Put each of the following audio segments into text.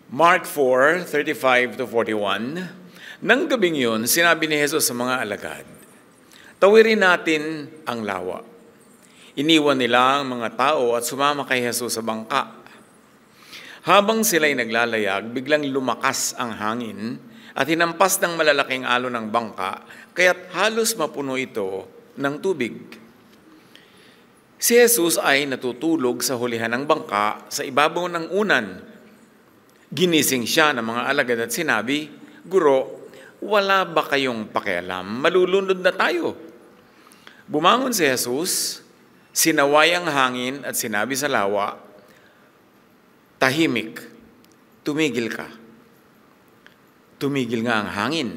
Mark 4:35 to 41, nang gabing yun, sinabi ni Jesus sa mga alagad, tawirin natin ang lawa. Iniwan nila ang mga tao at sumama kay Jesus sa bangka. Habang sila'y naglalayag, biglang lumakas ang hangin at hinampas ng malalaking alon ng bangka, kaya't halos mapuno ito ng tubig. Si Jesus ay natutulog sa hulihan ng bangka sa ibabaw ng unan. Ginising siya ng mga alagad at sinabi, Guro, wala ba kayong pakialam? Malulunod na tayo. Bumangon si Jesus, sinaway ang hangin at sinabi sa lawa, tahimik, tumigil ka. Tumigil nga ang hangin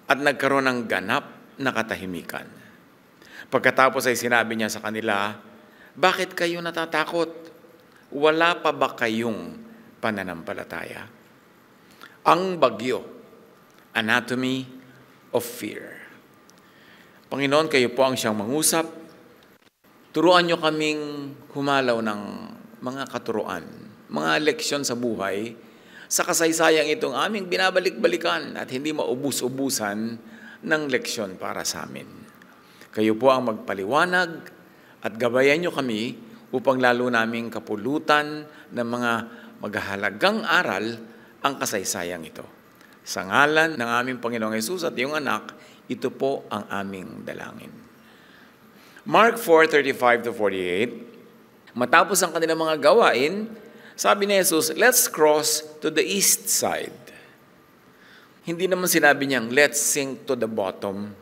at nagkaroon ng ganap na katahimikan. Pagkatapos ay sinabi niya sa kanila, bakit kayo natatakot? Wala pa ba kayong pananampalataya? Ang bagyo, anatomy of fear. Panginoon, kayo po ang siyang mangusap. Turuan niyo kaming humalaw ng mga katuruan, mga leksyon sa buhay, sa kasaysayang itong aming binabalik-balikan at hindi maubus-ubusan ng leksyon para sa amin. Kayo po ang magpaliwanag at gabayan niyo kami upang lalo naming kapulutan ng mga maghahalagang aral ang kasaysayang ito. Sa ngalan ng aming Panginoong Hesus at iyong anak, ito po ang aming dalangin. Mark 4:35 to 48, matapos ang kanilang mga gawain, sabi ni Jesus, let's cross to the east side. Hindi naman sinabi niyang, let's sink to the bottom.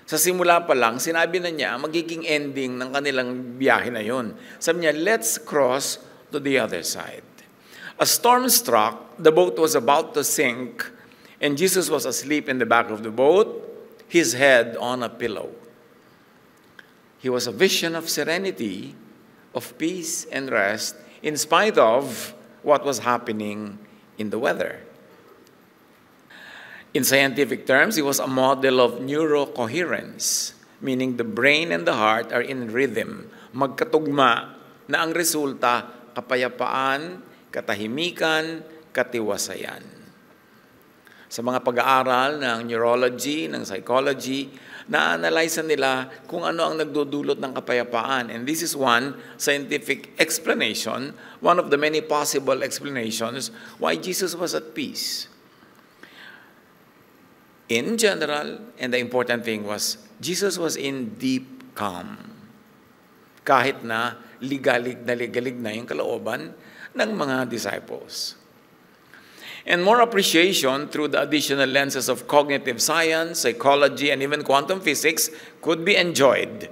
Sa simula pa lang, sinabi na niya, magiging ending ng kanilang biyahe na yon. Sabi niya, let's cross to the other side. A storm struck, the boat was about to sink, and Jesus was asleep in the back of the boat, his head on a pillow. He was a vision of serenity, of peace and rest, in spite of what was happening in the weather. In scientific terms, he was a model of neurocoherence, meaning the brain and the heart are in rhythm, magkatugma, na ang resulta, kapayapaan, katahimikan, katiwasayan. Sa mga pag-aaral ng neurology, ng psychology, na-analyze nila kung ano ang nagdudulot ng kapayapaan. And this is one scientific explanation, one of the many possible explanations why Jesus was at peace. In general, and the important thing was, Jesus was in deep calm. Kahit na ligalig na yung kalooban ng mga disciples. And more appreciation through the additional lenses of cognitive science, psychology, and even quantum physics could be enjoyed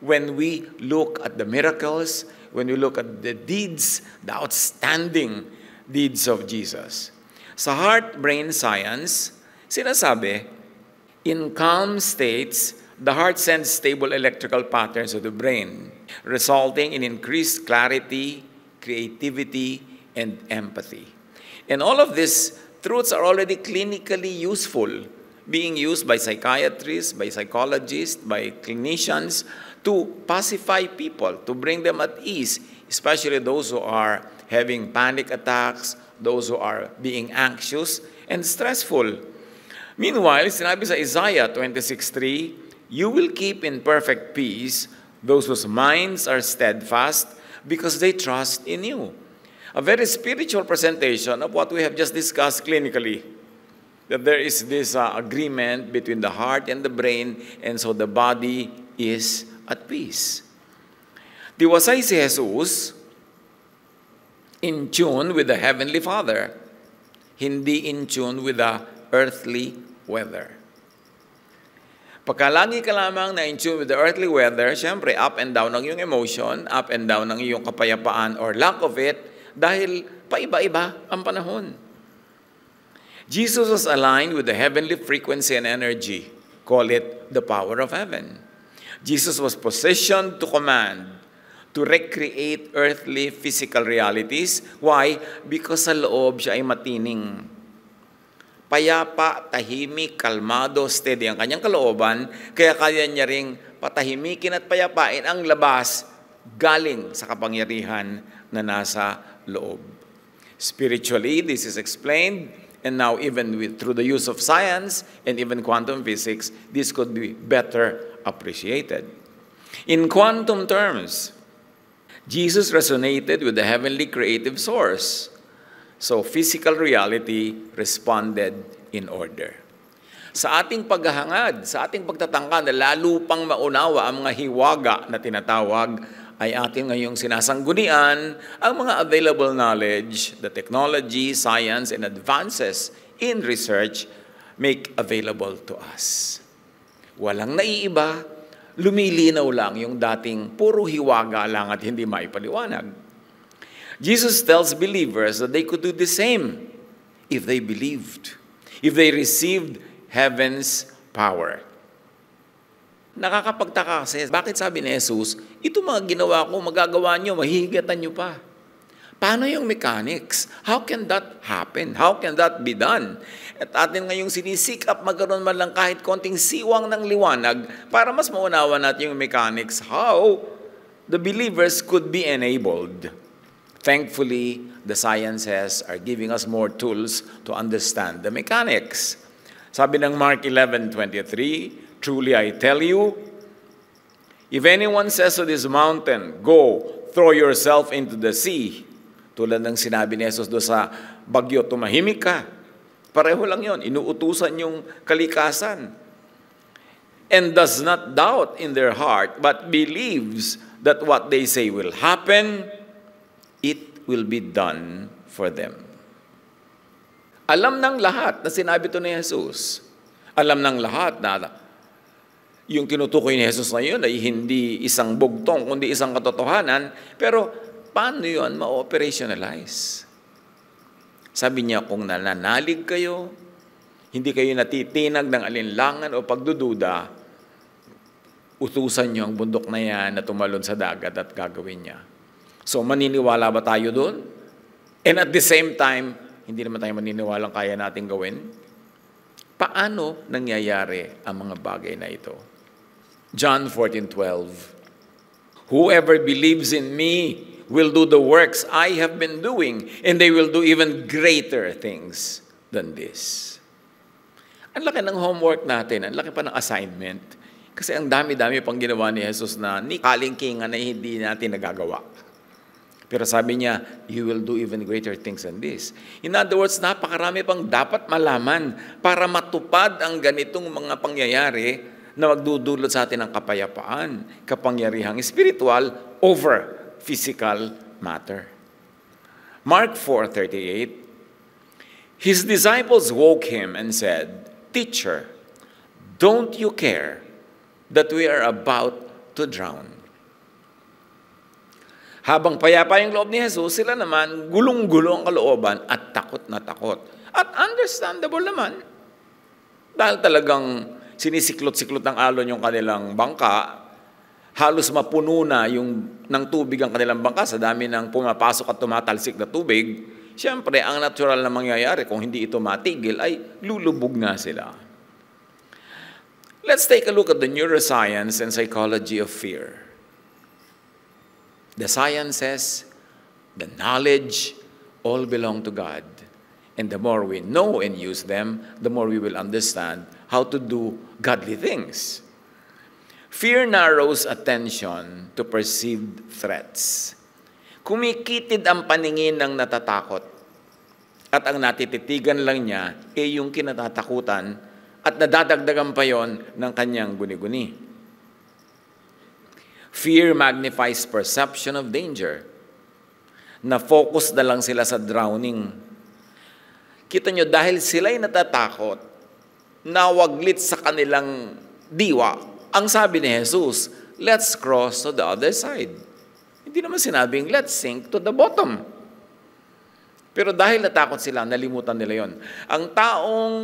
when we look at the miracles, when we look at the deeds, the outstanding deeds of Jesus. Sa heart-brain science, sinasabi, in calm states, the heart sends stable electrical patterns to the brain, resulting in increased clarity, creativity, and empathy. And all of these truths are already clinically useful, being used by psychiatrists, by psychologists, by clinicians to pacify people, to bring them at ease, especially those who are having panic attacks, those who are being anxious and stressful. Meanwhile, sinabi sa Isaiah 26:3, you will keep in perfect peace those whose minds are steadfast because they trust in you. A very spiritual presentation of what we have just discussed clinically. That there is this agreement between the heart and the brain, and so the body is at peace. Tiwasay si Jesus in tune with the Heavenly Father, hindi in tune with the earthly weather. Pagkalagi ka lamang na in tune with the earthly weather, syempre up and down ang iyong emotion, up and down ang iyong kapayapaan or lack of it, dahil paiba-iba ang panahon. Jesus was aligned with the heavenly frequency and energy. Call it the power of heaven. Jesus was positioned to command, to recreate earthly physical realities. Why? Because sa loob siya ay matining. Payapa, tahimik, kalmado, steady ang kanyang kalooban, kaya kaya niya ring patahimikin at payapain ang labas galing sa kapangyarihan na nasa loob. Spiritually, this is explained, and now even through the use of science and even quantum physics, this could be better appreciated. In quantum terms, Jesus resonated with the heavenly creative source. So physical reality responded in order. Sa ating paghahangad, sa ating pagtatangka na lalo pang maunawa ang mga hiwaga na tinatawag, ay ating ngayong sinasanggunian ang mga available knowledge, the technology, science, and advances in research make available to us. Walang naiiba, lumilinaw lang yung dating puro hiwaga lang at hindi maipaliwanag. Jesus tells believers that they could do the same if they believed, if they received heaven's power. Nakakapagtaka kasi, bakit sabi ni Jesus, ito mga ginawa ko, magagawa nyo, mahihigatan nyo pa. Paano yung mechanics? How can that happen? How can that be done? At atin ngayong sinisikap magkaroon man lang kahit konting siwang ng liwanag para mas maunawa natin yung mechanics, how the believers could be enabled. Thankfully, the sciences are giving us more tools to understand the mechanics. Sabi ng Mark 11:23, truly I tell you, if anyone says to this mountain, go, throw yourself into the sea, tulad ng sinabi ni Jesus doon sa bagyo, tumahimik ka. Pareho lang yon, inuutusan yung kalikasan. And does not doubt in their heart, but believes that what they say will happen, it will be done for them. Alam ng lahat na sinabi to ni Jesus. Alam ng lahat na yung tinutukoy ni Jesus na yun ay hindi isang bugtong, kundi isang katotohanan. Pero paano yun ma-operationalize? Sabi niya, kung nananalig kayo, hindi kayo natitinag ng alinlangan o pagdududa, utusan niyo ang bundok na yan na tumalon sa dagat at gagawin niya. So maniniwala ba tayo doon? And at the same time, hindi naman tayo maniniwalang kaya natin gawin? Paano nangyayari ang mga bagay na ito? John 14:12, whoever believes in me will do the works I have been doing, and they will do even greater things than this. Ang laki ng homework natin, ang laki pa ng assignment, kasi ang dami-dami pang ginawa ni Jesus na ni kalingkingan na hindi natin nagagawa. Pero sabi niya, you will do even greater things than this. In other words, napakarami pang dapat malaman para matupad ang ganitong mga pangyayari na magdudulot sa atin ng kapayapaan, kapangyarihang spiritual over physical matter. Mark 4:38, his disciples woke him and said, Teacher, don't you care that we are about to drown? Habang payapa yung loob ni Jesus, sila naman gulong-gulong ang kalooban at takot na takot. At understandable naman, dahil talagang sinisiklot-siklot ng alon yung kanilang bangka, halos mapuno na ng tubig ang kanilang bangka sa dami ng pumapasok at tumatalsik na tubig. Siyempre, ang natural na mangyayari kung hindi ito matigil ay lulubog na sila. Let's take a look at the neuroscience and psychology of fear. The sciences, the knowledge, all belong to God. And the more we know and use them, the more we will understand how to do godly things. Fear narrows attention to perceived threats. Kumikitid ang paningin ng natatakot at ang natititigan lang niya ay yung kinatatakutan at nadadagdagan pa yon ng kanyang guni-guni. Fear magnifies perception of danger. Na-focus na lang sila sa drowning. Kita nyo, dahil sila'y natatakot, nawaglit sa kanilang diwa, ang sabi ni Jesus, let's cross to the other side. Hindi naman sinabing, let's sink to the bottom. Pero dahil natakot sila, nalimutan nila yon. Ang taong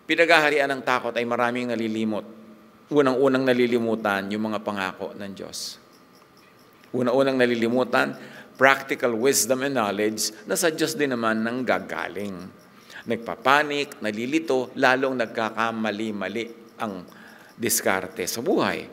pinagaharian ng takot ay maraming nalilimot. Unang-unang nalilimutan yung mga pangako ng Diyos. Unang-unang nalilimutan, practical wisdom and knowledge na sa Diyos din naman nang gagaling. Nagpapanik, nalilito, lalong nagkakamali-mali ang diskarte sa buhay.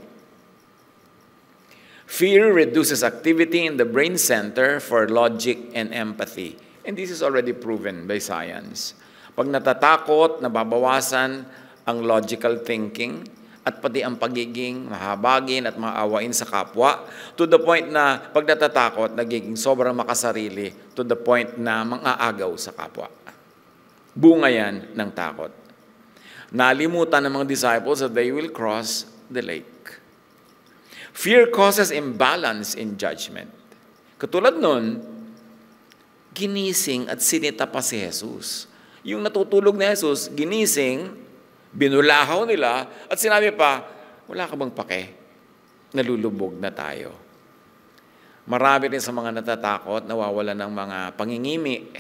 Fear reduces activity in the brain center for logic and empathy. And this is already proven by science. Pag natatakot, nababawasan ang logical thinking at pati ang pagiging mahabagin at maawain sa kapwa to the point na pag natatakot, nagiging sobrang makasarili to the point na mang-aagaw sa kapwa. Bunga yan ng takot. Nalimutan ng mga disciples that they will cross the lake. Fear causes imbalance in judgment. Katulad nun, ginising at sinita pa si Jesus. Yung natutulog na Jesus, ginising, binulahaw nila, at sinabi pa, wala ka bang pake? Nalulubog na tayo. Marami rin sa mga natatakot, nawawalan ng mga pangingimi,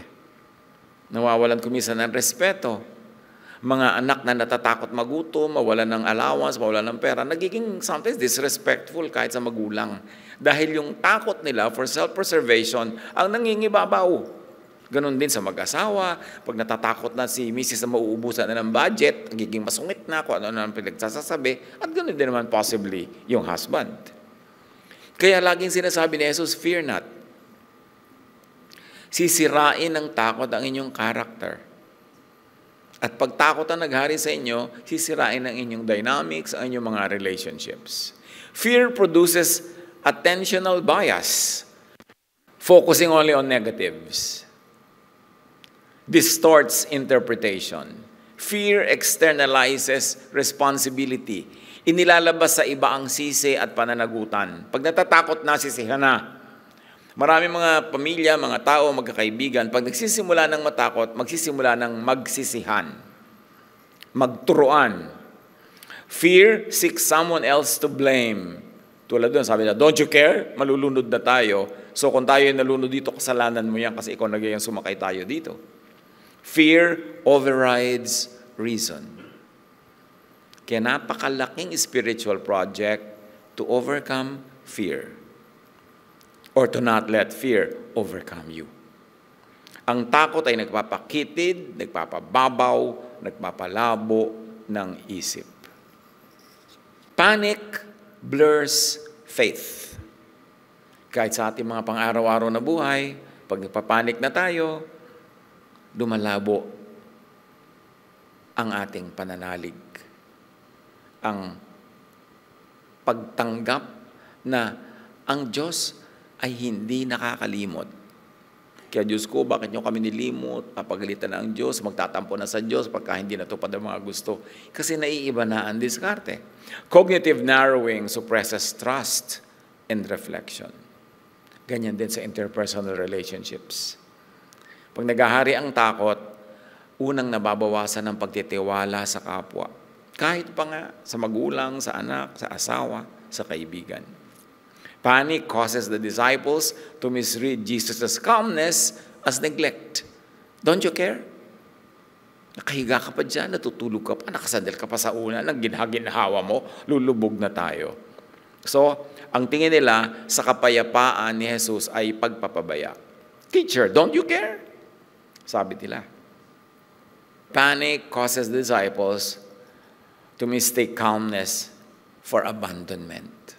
nawawalan kumisan ng respeto. Mga anak na natatakot magutom, mawalan ng allowance, mawalan ng pera, nagiging sometimes disrespectful kahit sa magulang. Dahil yung takot nila for self-preservation ang nangingibabaw. Ganon din sa mag-asawa, pag natatakot na si Mrs. na mauubusan na ng budget, nagiging masungit na kung ano ang pinagsasasabi, at ganon din naman possibly yung husband. Kaya laging sinasabi ni Jesus, fear not. Sisirain ng takot ang inyong character. At pag takot ang naghari sa inyo, sisirain ang inyong dynamics, ang inyong mga relationships. Fear produces attentional bias, focusing only on negatives. Distorts interpretation. Fear externalizes responsibility. Inilalabas sa iba ang sisi at pananagutan. Pag natatakot na, sisihan na. Maraming mga pamilya, mga tao, magkakaibigan, pag nagsisimula ng matakot, magsisimula ng magsisihan, magturuan. Fear seeks someone else to blame. Tulad doon, sabi na, don't you care? Malulunod na tayo. So kung tayo nalunod dito, kasalanan mo yan kasi ikaw nagayang sumakay tayo dito. Fear overrides reason. Kaya napakalaking spiritual project to overcome fear. Or to not let fear overcome you. Ang takot ay nagpapakitid, nagpapababaw, nagpapalabo ng isip. Panic blurs faith. Kahit sa ating mga pang-araw-araw na buhay, pag nagpapanik na tayo, lumalabo ang ating pananalig. Ang pagtanggap na ang Diyos ay hindi nakakalimot. Kaya Diyos ko, bakit nyo kami nilimot? Papagalitan na ang Diyos, magtatampo na sa Diyos pagka hindi natupad ang mga gusto. Kasi naiiba na ang diskarte. Cognitive narrowing suppresses trust and reflection. Ganyan din sa interpersonal relationships. Pag naghahari ang takot, unang nababawasan ang pagtitiwala sa kapwa. Kahit pa nga sa magulang, sa anak, sa asawa, sa kaibigan. Panic causes the disciples to misread Jesus' calmness as neglect. Don't you care? Nakahiga ka pa dyan, natutulog ka pa, nakasandal ka pa sa una, nang ginhawa mo, lulubog na tayo. So, ang tingin nila sa kapayapaan ni Jesus ay pagpapabaya. Teacher, don't you care? Sabi nila. Panic causes the disciples to mistake calmness for abandonment.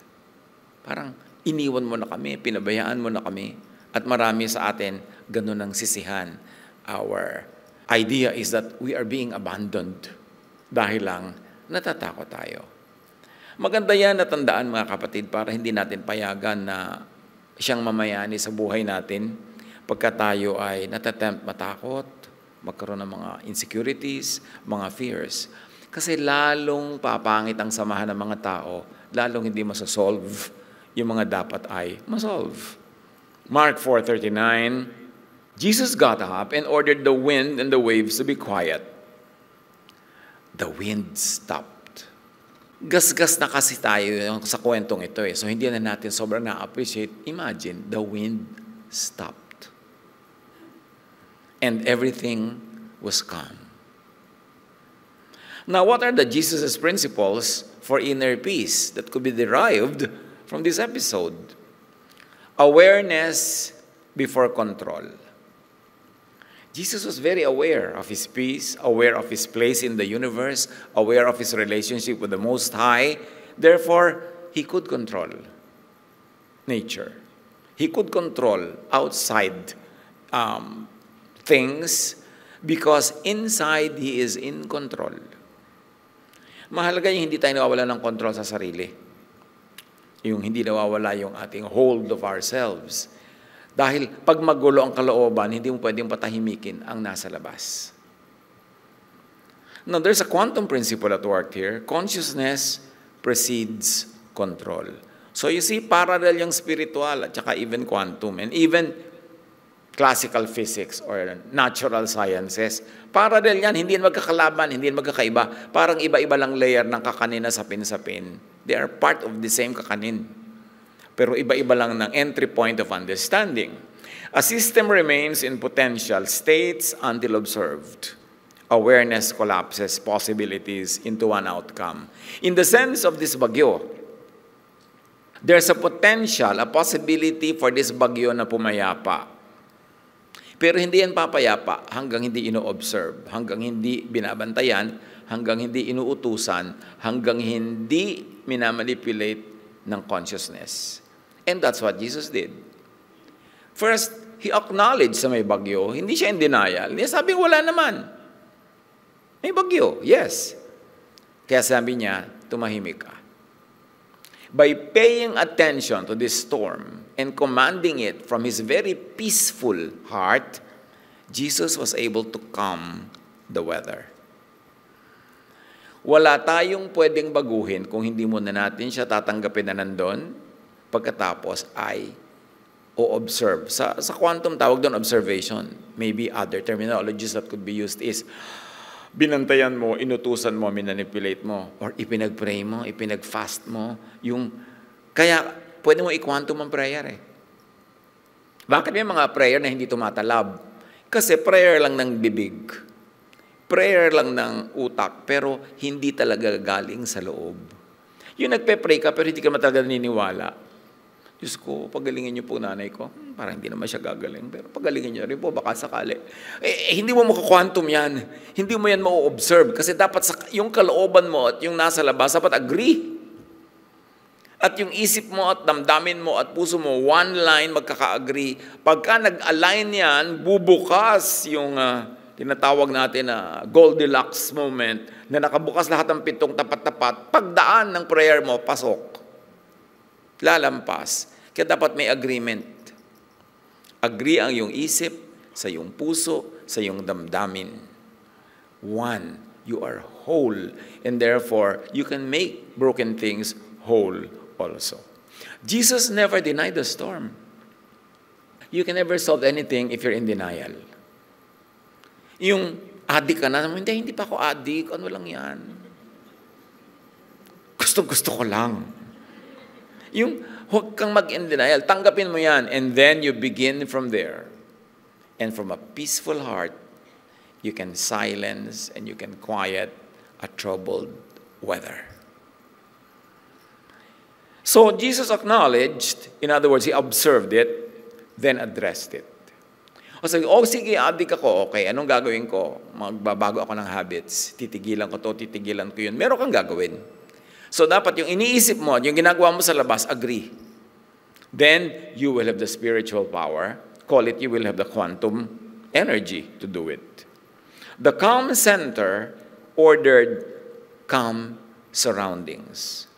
Parang, iniwan mo na kami, pinabayaan mo na kami, at marami sa atin ganun ang sisihan. Our idea is that we are being abandoned dahil lang natatakot tayo. Maganda yan na tandaan mga kapatid para hindi natin payagan na siyang mamayani sa buhay natin pagka tayo ay natatempt matakot, magkaroon ng mga insecurities, mga fears. Kasi lalong papangit ang samahan ng mga tao, lalong hindi masasolve yung mga dapat ay masolve. Mark 4:39, Jesus got up and ordered the wind and the waves to be quiet. The wind stopped. Gasgas na kasi tayo sa kwentong ito eh. So hindi na natin sobrang na-appreciate. Imagine, the wind stopped. And everything was calm. Now, what are the Jesus' principles for inner peace that could be derived from this episode? Awareness before control. Jesus was very aware of his peace, aware of his place in the universe, aware of his relationship with the Most High. Therefore, he could control nature. He could control outside things because inside He is in control. Mahalaga yung hindi tayo nawawala ng control sa sarili. Yung hindi nawawala yung ating hold of ourselves. Dahil pag magulo ang kalooban, hindi mo pwedeng patahimikin ang nasa labas. Now, there's a quantum principle at work here. Consciousness precedes control. So you see, parallel yung spiritual at saka even quantum and even classical physics or natural sciences. Parallel yan, hindi yan magkakalaban, hindi yan magkakaiba. Parang iba-iba lang layer ng kakanin na sapin-sapin. They are part of the same kakanin. Pero iba-iba lang ng entry point of understanding. A system remains in potential states until observed. Awareness collapses possibilities into one outcome. In the sense of this bagyo, there's a potential, a possibility for this bagyo na pumayapa. Pero hindi yan papayapa hanggang hindi ino-observe, hanggang hindi binabantayan, hanggang hindi inuutusan, hanggang hindi minamanipulate ng consciousness. And that's what Jesus did. First, He acknowledged sa may bagyo. Hindi siya in denial. Hindi sabi, wala naman. May bagyo, yes. Kaya sabi niya, tumahimik ka. By paying attention to this storm and commanding it from His very peaceful heart, Jesus was able to calm the weather. Wala tayong pwedeng baguhin kung hindi muna natin siya tatanggapin na nandun, pagkatapos ay o-observe. Sa quantum, tawag doon observation. Maybe other terminologies that could be used is binantayan mo, inutusan mo, minanipulate mo, or ipinag-pray mo, ipinag-fast mo. Kaya pwede mo i-quantum ang prayer eh. Bakit may mga prayer na hindi tumatalab? Kasi prayer lang ng bibig. Prayer lang ng utak, pero hindi talaga galing sa loob. Yung nagpe-pray ka, pero hindi ka talaga naniniwala. Diyos ko, pagalingin niyo po nanay ko. Parang hindi naman siya gagaling, pero pagalingin niyo rin po, baka sakali. Hindi mo makakwantum yan. Hindi mo yan ma-observe. Kasi dapat yung kalooban mo at yung nasa labas, dapat agree. At yung isip mo at damdamin mo at puso mo, one line, magkaka-agree. Pagka nag-align yan, bubukas yung tinatawag natin na Goldilocks moment, na nakabukas lahat ng pitong tapat-tapat, pagdaan ng prayer mo, pasok. Lalampas. Kaya dapat may agreement. Agree ang iyong isip, sa iyong puso, sa iyong damdamin. One, you are whole. And therefore, you can make broken things whole also. Jesus never denied the storm. You can never solve anything if you're in denial. Yung adik ka na, hindi pa ako adik, ano lang yan. Gusto ko lang. Yung huwag kang mag-in denial, tanggapin mo yan, and then you begin from there. And from a peaceful heart, you can silence and you can quiet a troubled weather. So Jesus acknowledged, in other words, He observed it, then addressed it. O sabi, sige, adik ako, okay, anong gagawin ko? Magbabago ako ng habits, titigilan ko to, titigilan ko yun. Meron kang gagawin. So dapat yung iniisip mo, yung ginagawa mo sa labas, agree. Then you will have the spiritual power. Call it, you will have the quantum energy to do it. The calm center ordered calm surroundings.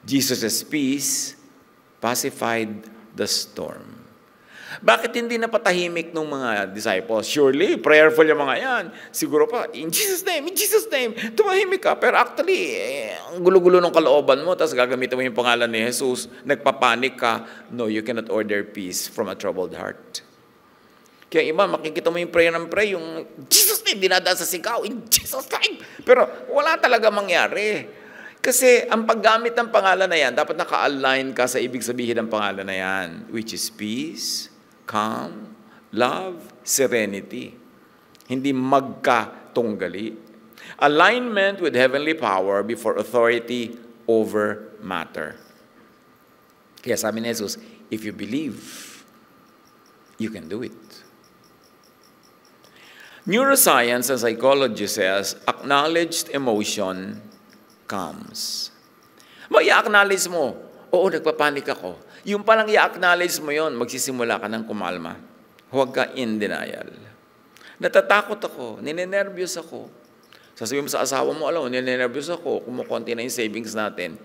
Jesus' peace pacified the storm. Bakit hindi napatahimik ng mga disciples? Surely, prayerful yung mga yan. Siguro pa, in Jesus' name, tumahimik ka. Pero actually, ang gulo-gulo ng kalooban mo, tapos gagamitin mo yung pangalan ni Jesus, nagpapanik ka. No, you cannot order peace from a troubled heart. Kaya iba, makikita mo yung prayer ng pray, yung Jesus' name, dinadaan sa sigaw, in Jesus' name. Pero wala talaga mangyari. Kasi ang paggamit ng pangalan na yan, dapat naka-align ka sa ibig sabihin ng pangalan na yan, which is peace, calm, love, serenity. Hindi magkatunggali. Alignment with heavenly power before authority over matter. Kaya sabi ni Jesus, if you believe, you can do it. Neuroscience and psychology says, acknowledged emotion calms. I-acknowledge mo, oo, nagpapanik ako. Yung palang i-acknowledge mo yon, magsisimula ka ng kumalma. Huwag ka in denial. Natatakot ako, ninenervyos ako. Sasabihin mo sa asawa mo, alam mo, ninenervyos ako, kumukonti na yung savings natin.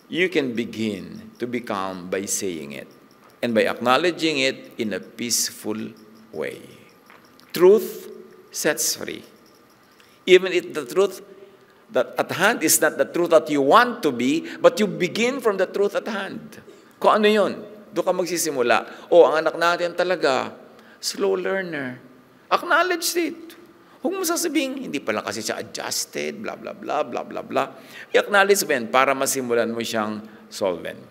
You can begin to be calm by saying it and by acknowledging it in a peaceful way. Truth sets free. Even if the truth that at hand is not the truth that you want to be, but you begin from the truth at hand. Kung ano yun, doon ka magsisimula. Ang anak natin talaga, slow learner. Acknowledge it. Huwag mo sasabihin, hindi pala kasi siya adjusted, blah, blah, blah, blah, blah, blah. I-acknowledge mo para masimulan mo siyang solvent.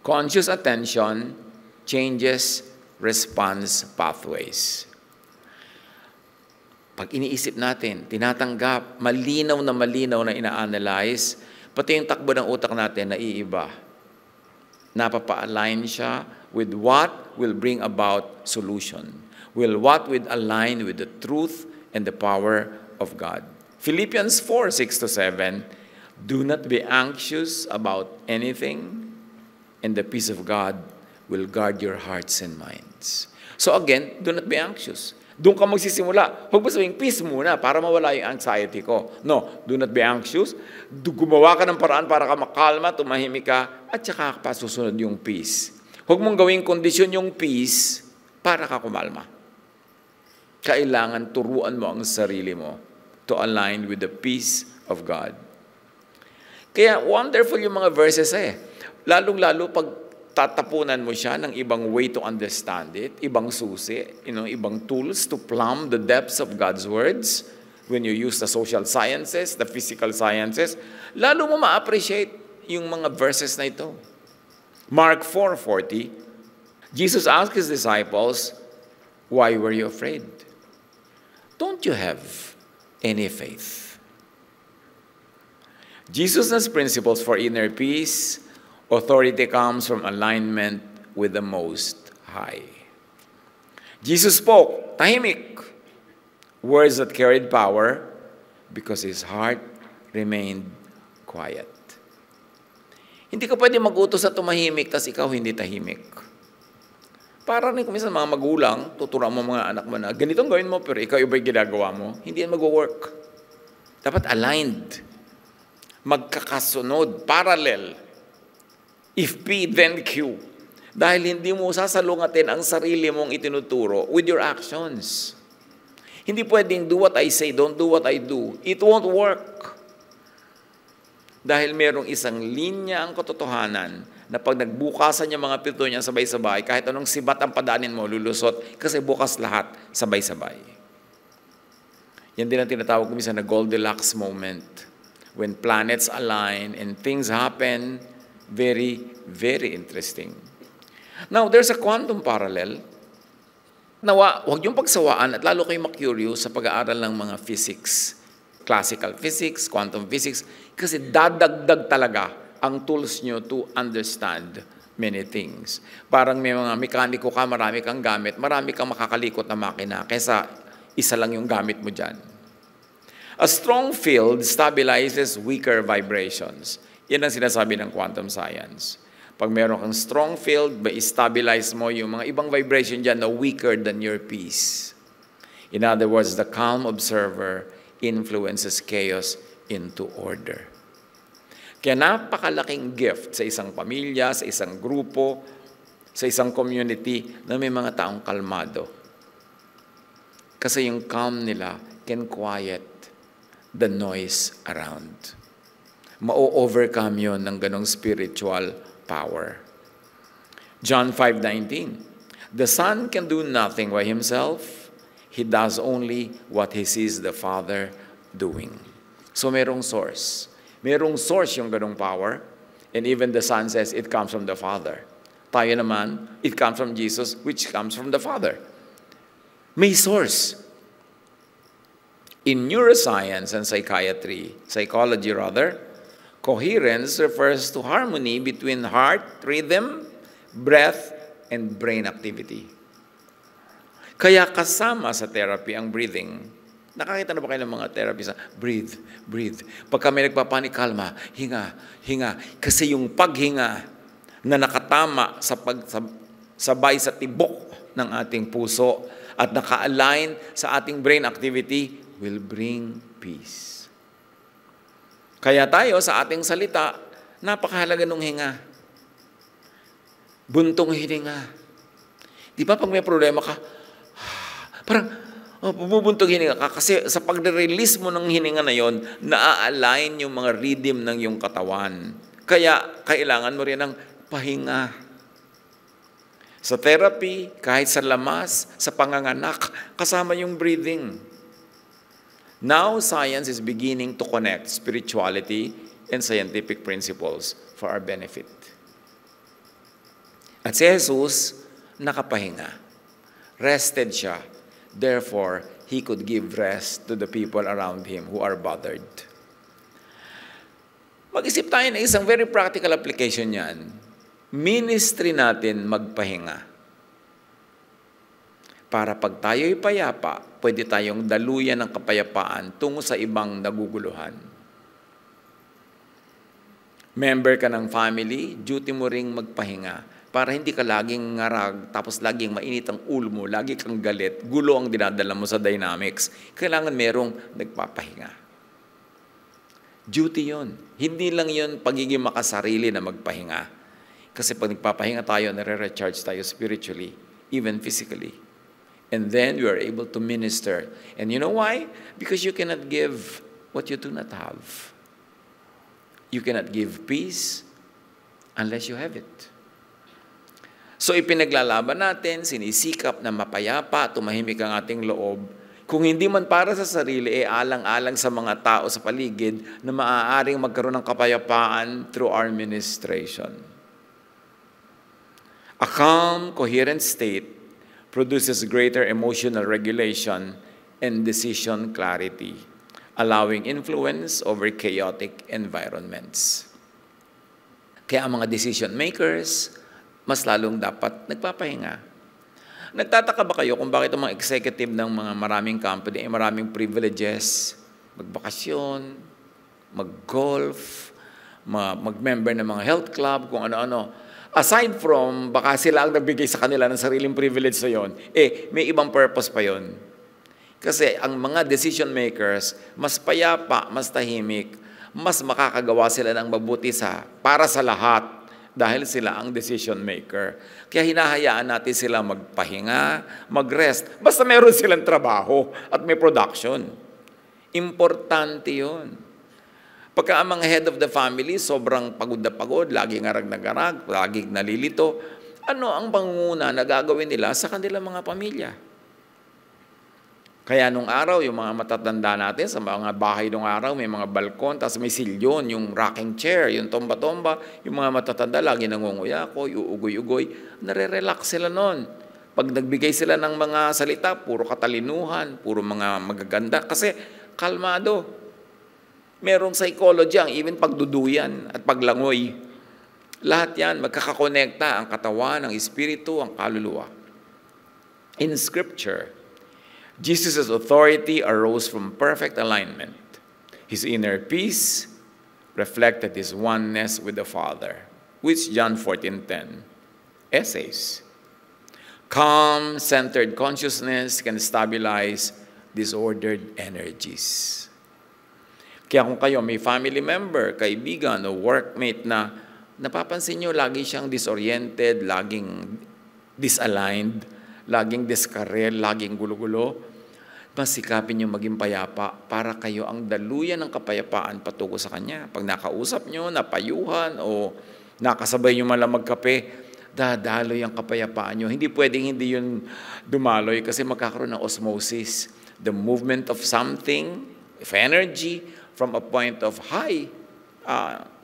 Conscious attention changes response pathways. Pag iniisip natin, tinatanggap, malinaw na ina-analyze, pati yung takbo ng utak natin naiiba. Napapa-align siya with what will bring about solution. What will align with the truth and the power of God. Philippians 4:6-7, do not be anxious about anything, and the peace of God will guard your hearts and minds. So again, do not be anxious. Doon ka magsisimula. Huwag mo sabihin, peace muna para mawala yung anxiety ko. No, do not be anxious. Gumawa ka ng paraan para ka makalma, tumahimik ka, at saka pa susunod yung peace. Huwag mong gawing kondisyon yung peace para ka kumalma. Kailangan turuan mo ang sarili mo to align with the peace of God. Kaya wonderful yung mga verses Lalong-lalo pag tatapunan mo siya ng ibang way to understand it, ibang susi, ibang tools to plumb the depths of God's words. When you use the social sciences, the physical sciences, lalo mo ma-appreciate yung mga verses na ito. Mark 4:40, Jesus asked His disciples, why were you afraid? Don't you have any faith? Jesus' principles for inner peace, authority comes from alignment with the Most High. Jesus spoke, tahimik, words that carried power because His heart remained quiet. Hindi ka pwede mag-utos sa tumahimik tas ikaw hindi tahimik. Para rin kuminsan mga magulang, tuturuan mo mga anak mo na, ganitong gawin mo pero ikaw iba'y ginagawa mo, hindi yan mag-work. Dapat aligned. Magkakasunod, parallel. If P, then Q. Dahil hindi mo sasalungatin ang sarili mong itinuturo with your actions. Hindi pwedeng do what I say, don't do what I do. It won't work. Dahil merong isang linya ang katotohanan na pag nagbukasan yung mga pinto niya sabay-sabay, kahit anong sibat ang padanin mo, lulusot, kasi bukas lahat sabay-sabay. Yan din ang tinatawag ko minsan na Goldilocks moment. When planets align and things happen, very, very interesting. Now, there's a quantum parallel. Nawa, huwag yung pagsawaan at lalo kayong ma-curious sa pag-aaral ng mga physics. Classical physics, quantum physics, kasi dadagdag talaga ang tools nyo to understand many things. Parang may mga mekaniko ka, marami kang gamit, marami kang makakalikot na makina, kaysa isa lang yung gamit mo dyan. A strong field stabilizes weaker vibrations. Yan ang sinasabi ng quantum science. Pag meron kang strong field, ma-stabilize mo yung mga ibang vibration dyan na weaker than your peace. In other words, the calm observer influences chaos into order. Kaya napakalaking gift sa isang pamilya, sa isang grupo, sa isang community na may mga taong kalmado. Kasi yung calm nila can quiet the noise around. Ma-overcome yun ng ganong spiritual power. John 5:19, the Son can do nothing by Himself. He does only what He sees the Father doing. So merong source. Merong source yung ganong power. And even the Son says it comes from the Father. Tayo naman, it comes from Jesus, which comes from the Father. May source. In neuroscience and psychology rather, coherence refers to harmony between heart rhythm, breath, and brain activity. Kaya kasama sa therapy ang breathing. Nakakita na ba kayo ng mga therapy sa breathe, breathe. Pag kami nagpapanik, kalma, hinga, hinga. Kasi yung paghinga na nakatama sa pagsabay sa tibok ng ating puso at naka-align sa ating brain activity will bring peace. Kaya tayo sa ating salita, napakahalaga ng hinga. Buntong hininga. Di ba pag may problema ka, parang bumubuntong hininga ka kasi sa pag-release mo ng hininga na yon, na-align yung mga rhythm ng iyong katawan. Kaya kailangan mo rin ng pahinga. Sa therapy, kahit sa lamas, sa panganganak, kasama yung breathing. Now, science is beginning to connect spirituality and scientific principles for our benefit. At si Jesus, nakapahinga. Rested siya. Therefore, He could give rest to the people around Him who are bothered. Mag-isip tayo na isang very practical application yan. Ministry natin magpahinga. Para pag tayo'y payapa, pwede tayong daluyan ng kapayapaan tungo sa ibang naguguluhan. Member ka ng family, duty mo ring magpahinga para hindi ka laging ngarag, tapos laging mainit ang ulo mo, lagi kang galit, gulo ang dinadala mo sa dynamics. Kailangan merong nagpapahinga. Duty yon. Hindi lang yon pagiging makasarili na magpahinga. Kasi pag nagpapahinga tayo, nare-recharge tayo spiritually, even physically. And then you are able to minister. And you know why? Because you cannot give what you do not have. You cannot give peace unless you have it. So ipinaglalaban natin, sinisikap na mapayapa, tumahimik ang ating loob. Kung hindi man para sa sarili, alang-alang sa mga tao sa paligid na maaaring magkaroon ng kapayapaan through our ministration. A calm, coherent state produces greater emotional regulation and decision clarity, allowing influence over chaotic environments. Kaya ang mga decision makers, mas lalong dapat nagpapahinga. Nagtataka ba kayo kung bakit ang mga executive ng mga maraming company ay maraming privileges, magbakasyon, mag-golf, mag-member ng mga health club, kung ano-ano. Aside from, baka sila ang nagbigay sa kanila ng sariling privilege sa yon, may ibang purpose pa yon. Kasi ang mga decision makers, mas payapa, mas tahimik, mas makakagawa sila ng mabuti para sa lahat dahil sila ang decision maker. Kaya hinahayaan natin sila magpahinga, mag-rest, basta meron silang trabaho at may production. Importante yon. Pagka ang mga head of the family, sobrang pagod na pagod, laging ngarag na garag, laging nalilito, ano ang pangunguna na gagawin nila sa kanilang mga pamilya? Kaya nung araw, yung mga matatanda natin, sa mga bahay nung araw, may mga balkon, tapos may silyon, yung rocking chair, yung tomba-tomba, yung mga matatanda, lagi nangunguya-ko, uugoy-ugoy, nare-relax sila noon. Pag nagbigay sila ng mga salita, puro katalinuhan, puro mga magaganda, kasi kalmado. Merong psychology ang even pagduduyan at paglangoy. Lahat yan, magkakakonekta ang katawan, ang espiritu, ang kaluluwa. In Scripture, Jesus' authority arose from perfect alignment. His inner peace reflected His oneness with the Father, which John 14:10 essays. Calm, centered consciousness can stabilize disordered energies. Kaya kung kayo may family member, kaibigan o workmate na napapansin nyo lagi siyang disoriented, laging disaligned, laging diskarel, laging gulo-gulo, mas sikapin nyo maging payapa para kayo ang daluyan ng kapayapaan patungo sa Kanya. Pag nakausap nyo, napayuhan o nakasabay nyo man lang magkape, dadaloy ang kapayapaan nyo. Hindi pwedeng hindi yun dumaloy kasi magkakaroon ng osmosis. The movement of something, of energy, from a point of high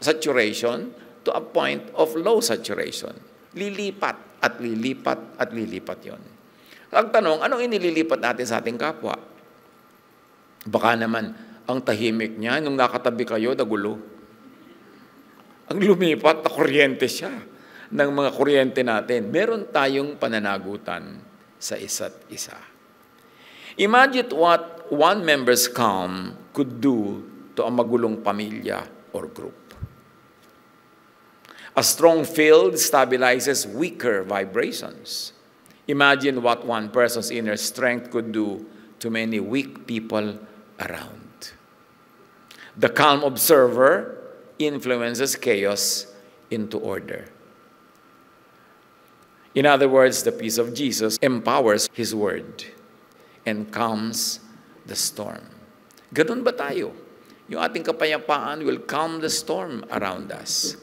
saturation to a point of low saturation. Lilipat at lilipat at lilipat yon. Ang tanong, anong inililipat natin sa ating kapwa? Baka naman, ang tahimik niya, nung nakatabi kayo, nagulo. Ang lumipat, na kuryente siya ng mga kuryente natin. Meron tayong pananagutan sa isa't isa. Imagine what one member's calm could do to a magulong pamilya or group. A strong field stabilizes weaker vibrations. Imagine what one person's inner strength could do to many weak people around. The calm observer influences chaos into order. In other words, the peace of Jesus empowers His word and calms the storm. Ganun ba tayo? Yung ating kapayapaan will calm the storm around us.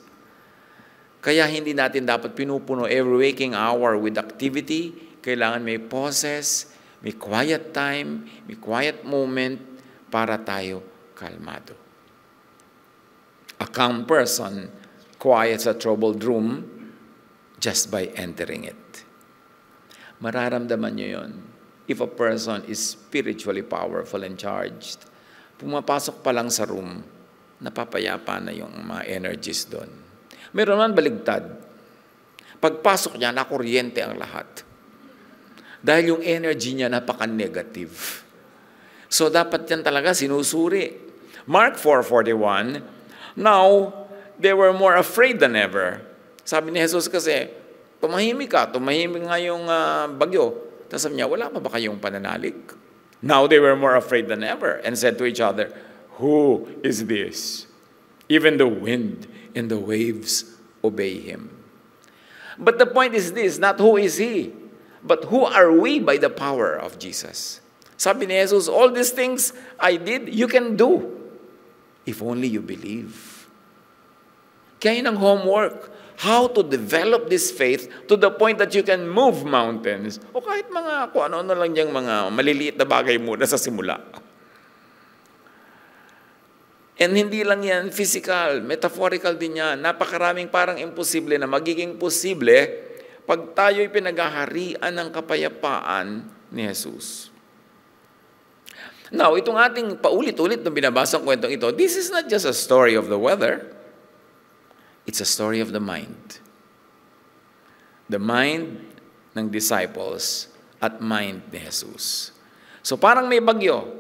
Kaya hindi natin dapat pinupuno every waking hour with activity. Kailangan may pauses, may quiet time, may quiet moment para tayo kalmado. A calm person quiets a troubled room just by entering it. Mararamdaman nyo yun. If a person is spiritually powerful and charged, pumapasok pa lang sa room, napapayapa na yung mga energies doon. Meron man baligtad. Pagpasok niya, nakuryente ang lahat. Dahil yung energy niya napaka-negative. So dapat yan talaga sinusuri. Mark 4:41, now they were more afraid than ever. Sabi ni Jesus kasi, tumahimik nga yung bagyo. Tapos sabi niya, wala pa ba kayong pananalig? Now they were more afraid than ever and said to each other, who is this? Even the wind and the waves obey him. But the point is this, not who is he, but who are we by the power of Jesus? Sabi ni Jesus, all these things I did, you can do. If only you believe. Kaya yun ang homework. How to develop this faith to the point that you can move mountains. O kahit mga, kung ano-ano lang yung mga maliliit na bagay muna sa simula. And hindi lang yan physical, metaphorical din yan. Napakaraming parang imposible na magiging posible pag tayo'y pinaghaharian ng kapayapaan ni Jesus. Now, itong ating paulit-ulit na binabasang kwentong ito, this is not just a story of the weather. It's a story of the mind. The mind ng disciples at mind ni Jesus. So parang may bagyo.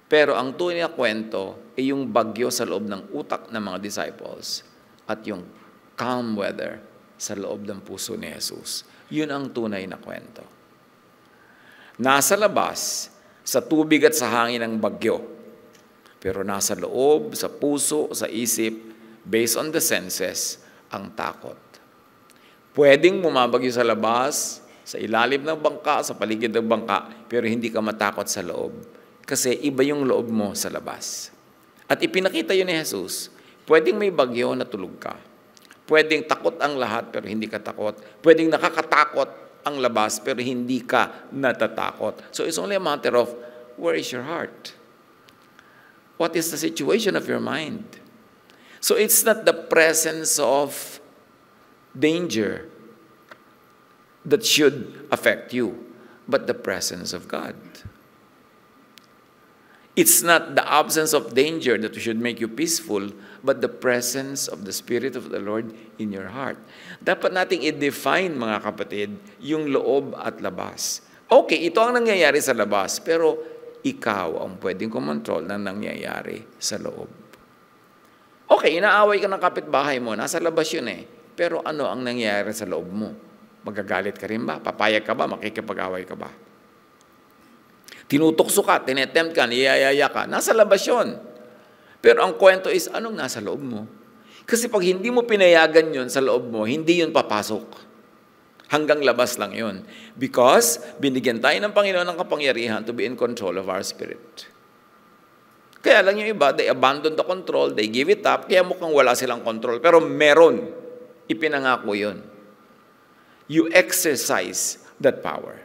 Pero ang tunay na kwento ay yung bagyo sa loob ng utak ng mga disciples at yung calm weather sa loob ng puso ni Jesus. Yun ang tunay na kwento. Nasa labas, sa tubig at sa hangin ng bagyo. Pero nasa loob, sa puso, sa isip, based on the senses, ang takot. Pwedeng bumabagyo sa labas, sa ilalim ng bangka, sa paligid ng bangka, pero hindi ka matakot sa loob. Kasi iba yung loob mo sa labas. At ipinakita yun ni Jesus, pwedeng may bagyo na tulog ka. Pwedeng takot ang lahat, pero hindi ka takot. Pwedeng nakakatakot ang labas, pero hindi ka natatakot. So it's only a matter of, where is your heart? What is the situation of your mind? So it's not the presence of danger that should affect you, but the presence of God. It's not the absence of danger that should make you peaceful, but the presence of the Spirit of the Lord in your heart. Dapat nating i-define, mga kapatid, yung loob at labas. Okay, ito ang nangyayari sa labas, pero ikaw ang pwedeng kumontrol ng nangyayari sa loob. Okay, inaaway ka ng kapitbahay mo, nasa labas yun eh. Pero ano ang nangyayari sa loob mo? Magagalit ka rin ba? Papayag ka ba? Makikipag-away ka ba? Tinutukso ka, tinetempt ka, niyayaya ka, nasa labas yun. Pero ang kwento is, anong nasa loob mo? Kasi pag hindi mo pinayagan yun sa loob mo, hindi yun papasok. Hanggang labas lang yun. Because binigyan tayo ng Panginoon ng kapangyarihan to be in control of our spirit. Kaya lang yung iba, they abandon the control, they give it up, kaya mukhang wala silang control. Pero meron. Ipinangako yun. You exercise that power.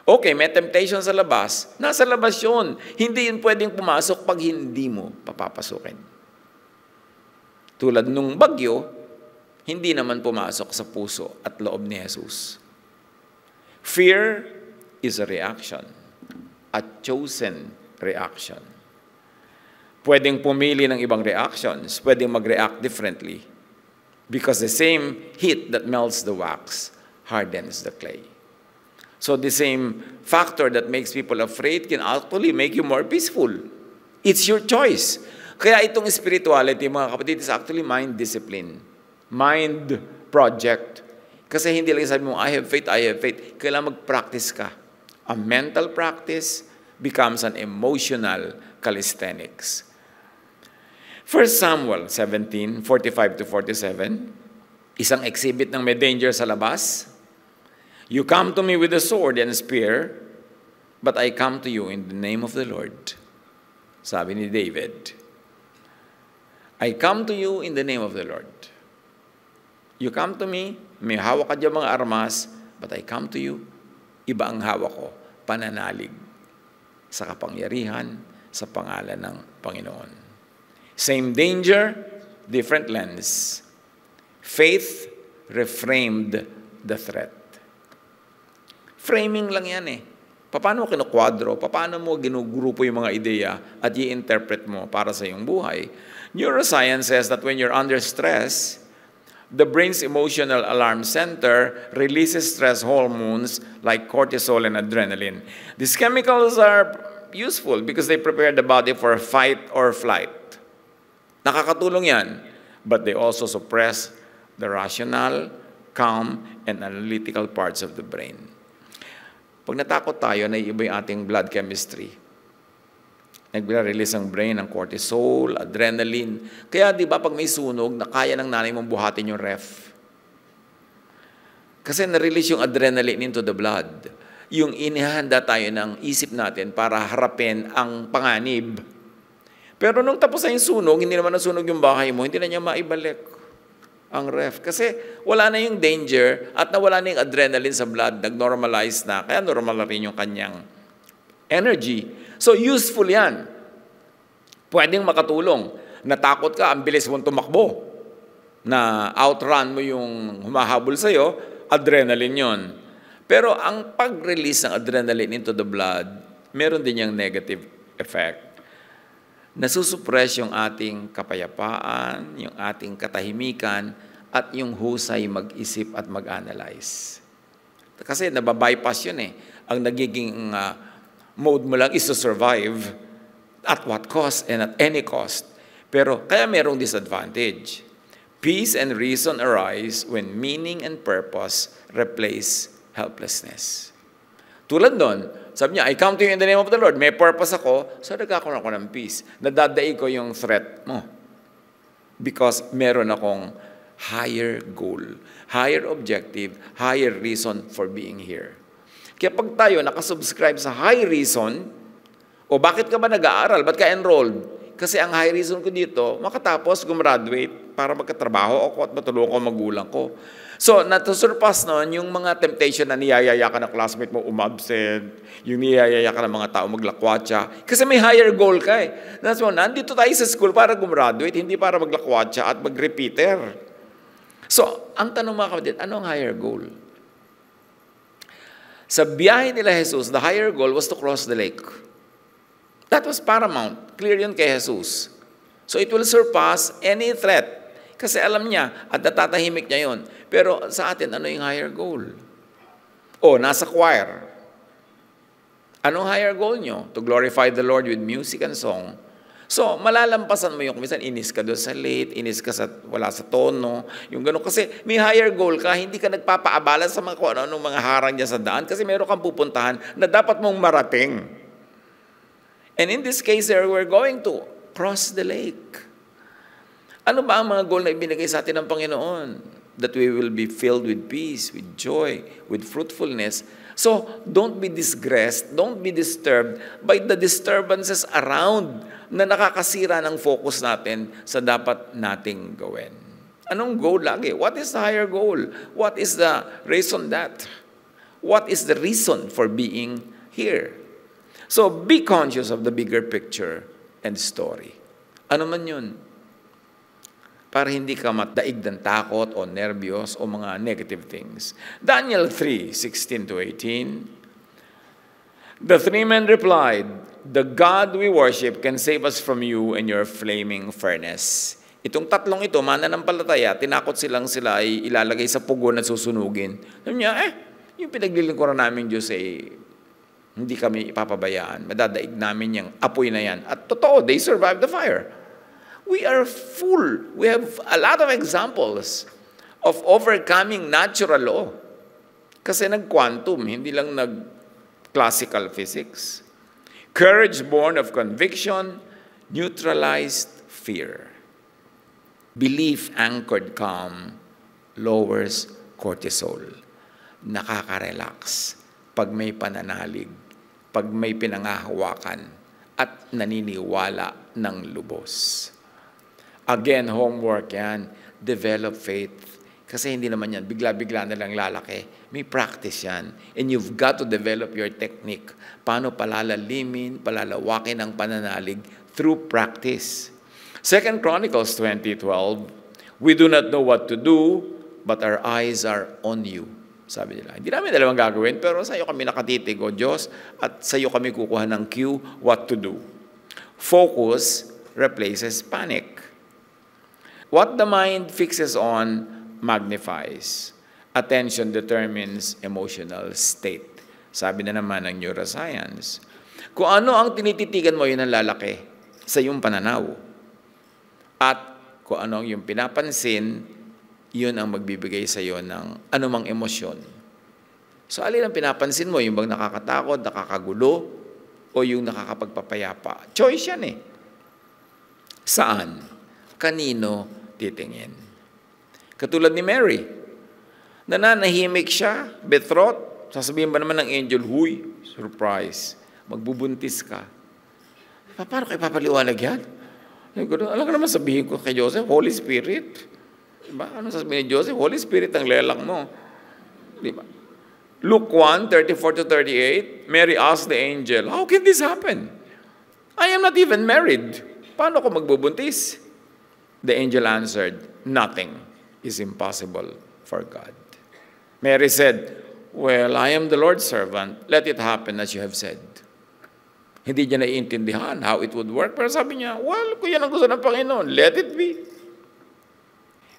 Okay, may temptation sa labas. Nasa labas yun. Hindi yun pwedeng pumasok pag hindi mo papapasukin. Tulad nung bagyo, hindi naman pumasok sa puso at loob ni Jesus. Fear is a reaction. A chosen reaction. Pwedeng pumili ng ibang reactions. Pwedeng mag-react differently. Because the same heat that melts the wax hardens the clay. So the same factor that makes people afraid can actually make you more peaceful. It's your choice. Kaya itong spirituality, mga kapatid, is actually mind discipline. Mind project. Kasi hindi lang sabi mo, I have faith, I have faith. Kailangan mag-practice ka. A mental practice becomes an emotional calisthenics. 1 Samuel 17:45-47, isang exhibit ng may danger sa labas. You come to me with a sword and spear, but I come to you in the name of the Lord. Sabi ni David, I come to you in the name of the Lord. You come to me, may hawak ka dyan mga armas, but I come to you, iba ang hawak ko, pananalig sa kapangyarihan, sa pangalan ng Panginoon. Same danger, different lens. Faith reframed the threat. Framing lang yan eh. Paano mo kinukwadro? Paano mo ginugrupo yung mga ideya at i-interpret mo para sa iyong buhay? Neuroscience says that when you're under stress, the brain's emotional alarm center releases stress hormones like cortisol and adrenaline. These chemicals are useful because they prepare the body for fight or flight. Nakakatulong yan, but they also suppress the rational, calm, and analytical parts of the brain. Pag natakot tayo, naiiba yung ating blood chemistry. Nag-release ang brain ng cortisol, adrenaline. Kaya di ba pag may sunog, na kaya ng nanay mong buhatin yung ref? Kasi na-release yung adrenaline into the blood. Yung inihanda tayo ng isip natin para harapin ang panganib. Pero nung tapos na yung sunog, hindi naman nasunog yung bahay mo, hindi na niya maibalik ang ref. Kasi wala na yung danger at nawala na yung adrenaline sa blood, nag-normalize na. Kaya normal na rin yung kanyang energy. So, useful yan. Pwedeng makatulong. Natakot ka, ang bilis mong tumakbo. Na outrun mo yung humahabol sa'yo, adrenaline yon. Pero ang pag-release ng adrenaline into the blood, meron din yung negative effect. Nasusupress yung ating kapayapaan, yung ating katahimikan, at yung husay mag-isip at mag-analyze. Kasi nababypass yun eh. Ang nagiging mode mo lang is to survive at what cost and at any cost. Pero kaya merong disadvantage. Peace and reason arise when meaning and purpose replace helplessness. Tulad doon, sabi niya, I come to you in the name of the Lord. May purpose ako, so nagkakaroon ako ng peace. Nadadaig ko yung threat mo. Because meron akong higher goal, higher objective, higher reason for being here. Kaya pag tayo nakasubscribe sa high reason, o bakit ka ba nag-aaral? Ba't ka enrolled? Kasi ang high reason ko dito, makatapos, gumraduate, para magkatrabaho ako at matulungan ko ang magulang ko. So, natusurpass nun yung mga temptation na niyayaya ka ng classmate mo umabsent, yung niyayaya ka ng mga tao maglakwatsa. Kasi may higher goal ka eh. That's why, nandito tayo sa school para gumraduate, hindi para maglakwatsa at mag-repeater. So, ang tanong mga kapatid, ano ang higher goal? Sa biyahe nila Jesus, the higher goal was to cross the lake. That was paramount. Clear yun kay Jesus. So it will surpass any threat. Kasi alam niya at natatahimik niya yun. Pero sa atin, ano yung higher goal? Nasa choir. Anong higher goal nyo? To glorify the Lord with music and song. So, malalampasan mo yung minsan inis ka doon sa late, inis ka sa wala sa tono, yung gano'n. Kasi may higher goal ka, hindi ka nagpapaabala sa mga kung ano mga harang niya sa daan kasi meron kang pupuntahan na dapat mong marating. And in this case, we're going to cross the lake. Ano ba ang mga goal na ibinigay sa atin ng Panginoon? That we will be filled with peace, with joy, with fruitfulness. So, don't be disgraced, don't be disturbed by the disturbances around na nakakasira ng focus natin sa dapat nating gawin. Anong goal lagi? What is the higher goal? What is the reason that? What is the reason for being here? So, be conscious of the bigger picture and story. Ano man yun? Para hindi ka mataig ng takot o nervyos o mga negative things. Daniel 3:16-18. The three men replied, the God we worship can save us from you and your flaming furnace. Itong tatlong ito, mananampalataya, tinakot sila ay ilalagay sa pugon at susunugin. Sabi niya, yung pinaglilingkuran namin Diyos hindi kami ipapabayaan. Madadaig namin yung apoy na yan. At totoo, they survived the fire. We are full. We have a lot of examples of overcoming natural law. Kasi nag-quantum, hindi lang nag-classical physics. Courage born of conviction neutralized fear. Belief anchored calm lowers cortisol. Nakaka-relax pag may pananalig, pag may pinangahawakan, at naniniwala ng lubos. Again, homework yan. Develop faith. Kasi hindi naman yan, bigla-bigla na lang lalaki. May practice yan. And you've got to develop your technique. Paano palalalimin, palalawakin ang pananalig through practice. 2 Chronicles 20:12, we do not know what to do, but our eyes are on you. Sabi nila, hindi namin alam ang gagawin, pero sa iyo kami nakatitig, O Diyos, at sa iyo kami kukuha ng cue what to do. Focus replaces panic. What the mind fixes on magnifies. Attention determines emotional state. Sabi na naman ng neuroscience. Kung ano ang tinititigan mo, yun ang lalaki sa iyong pananaw. At kung ano ang iyong pinapansin, yun ang magbibigay sa iyo ng anumang emosyon. So, alin ang pinapansin mo? Yung bang nakakatakot, nakakagulo, o yung nakakapagpapayapa? Choice yan eh. Saan? Kanino titingin? Katulad ni Mary. Nananahimik siya, betrothed. Sasabihin ba naman ng angel, huy, surprise, magbubuntis ka. Paano kayo papaliwanag yan? Alam ka naman sabihin ko kay Joseph, Holy Spirit. Diba? Ano sasabihin ni Joseph? Holy Spirit ang lelang mo. Diba? Luke 1:34-38, Mary asked the angel, how can this happen? I am not even married. Paano ko magbubuntis? The angel answered, nothing is impossible for God. Mary said, well, I am the Lord's servant. Let it happen as you have said. Hindi niya naiintindihan how it would work. Pero sabi niya, well, kung yan ang gusto ng Panginoon, let it be.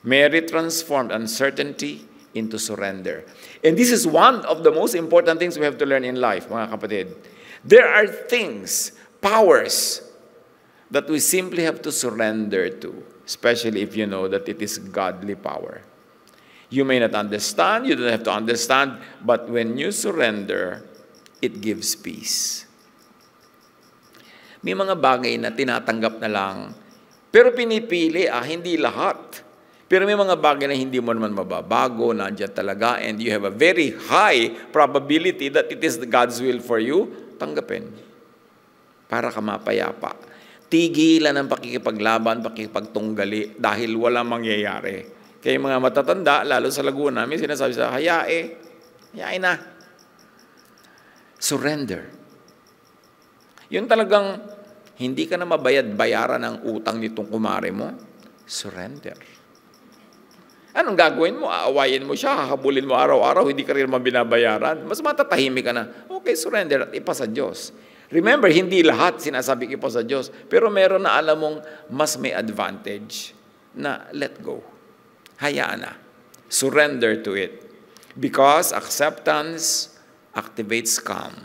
Mary transformed uncertainty into surrender. And this is one of the most important things we have to learn in life, mga kapatid. There are things, powers, that we simply have to surrender to, especially if you know that it is godly power. You may not understand, you don't have to understand, but when you surrender, it gives peace. May mga bagay na tinatanggap na lang, pero pinipili, hindi lahat. Pero may mga bagay na hindi mo naman mababago, nandiyan talaga, and you have a very high probability that it is God's will for you, tanggapin. Para ka mapayapa. Tigilan ang pakikipaglaban, pakikipagtunggali, dahil walang mangyayari. Kaya mga matatanda, lalo sa Laguna, may sinasabi sa hayain na. Surrender. Yun talagang, hindi ka na mabayad-bayaran ang utang nitong kumare mo, surrender. Anong gagawin mo? Aawayin mo siya, hahabulin mo araw-araw, hindi ka rin mabinabayaran. Mas matatahimik ka na, okay, surrender at ipa sa Diyos. Remember, hindi lahat sinasabi ipa sa Diyos, pero meron na alam mong mas may advantage na let go. Hayaan na. Surrender to it. Because acceptance activates calm.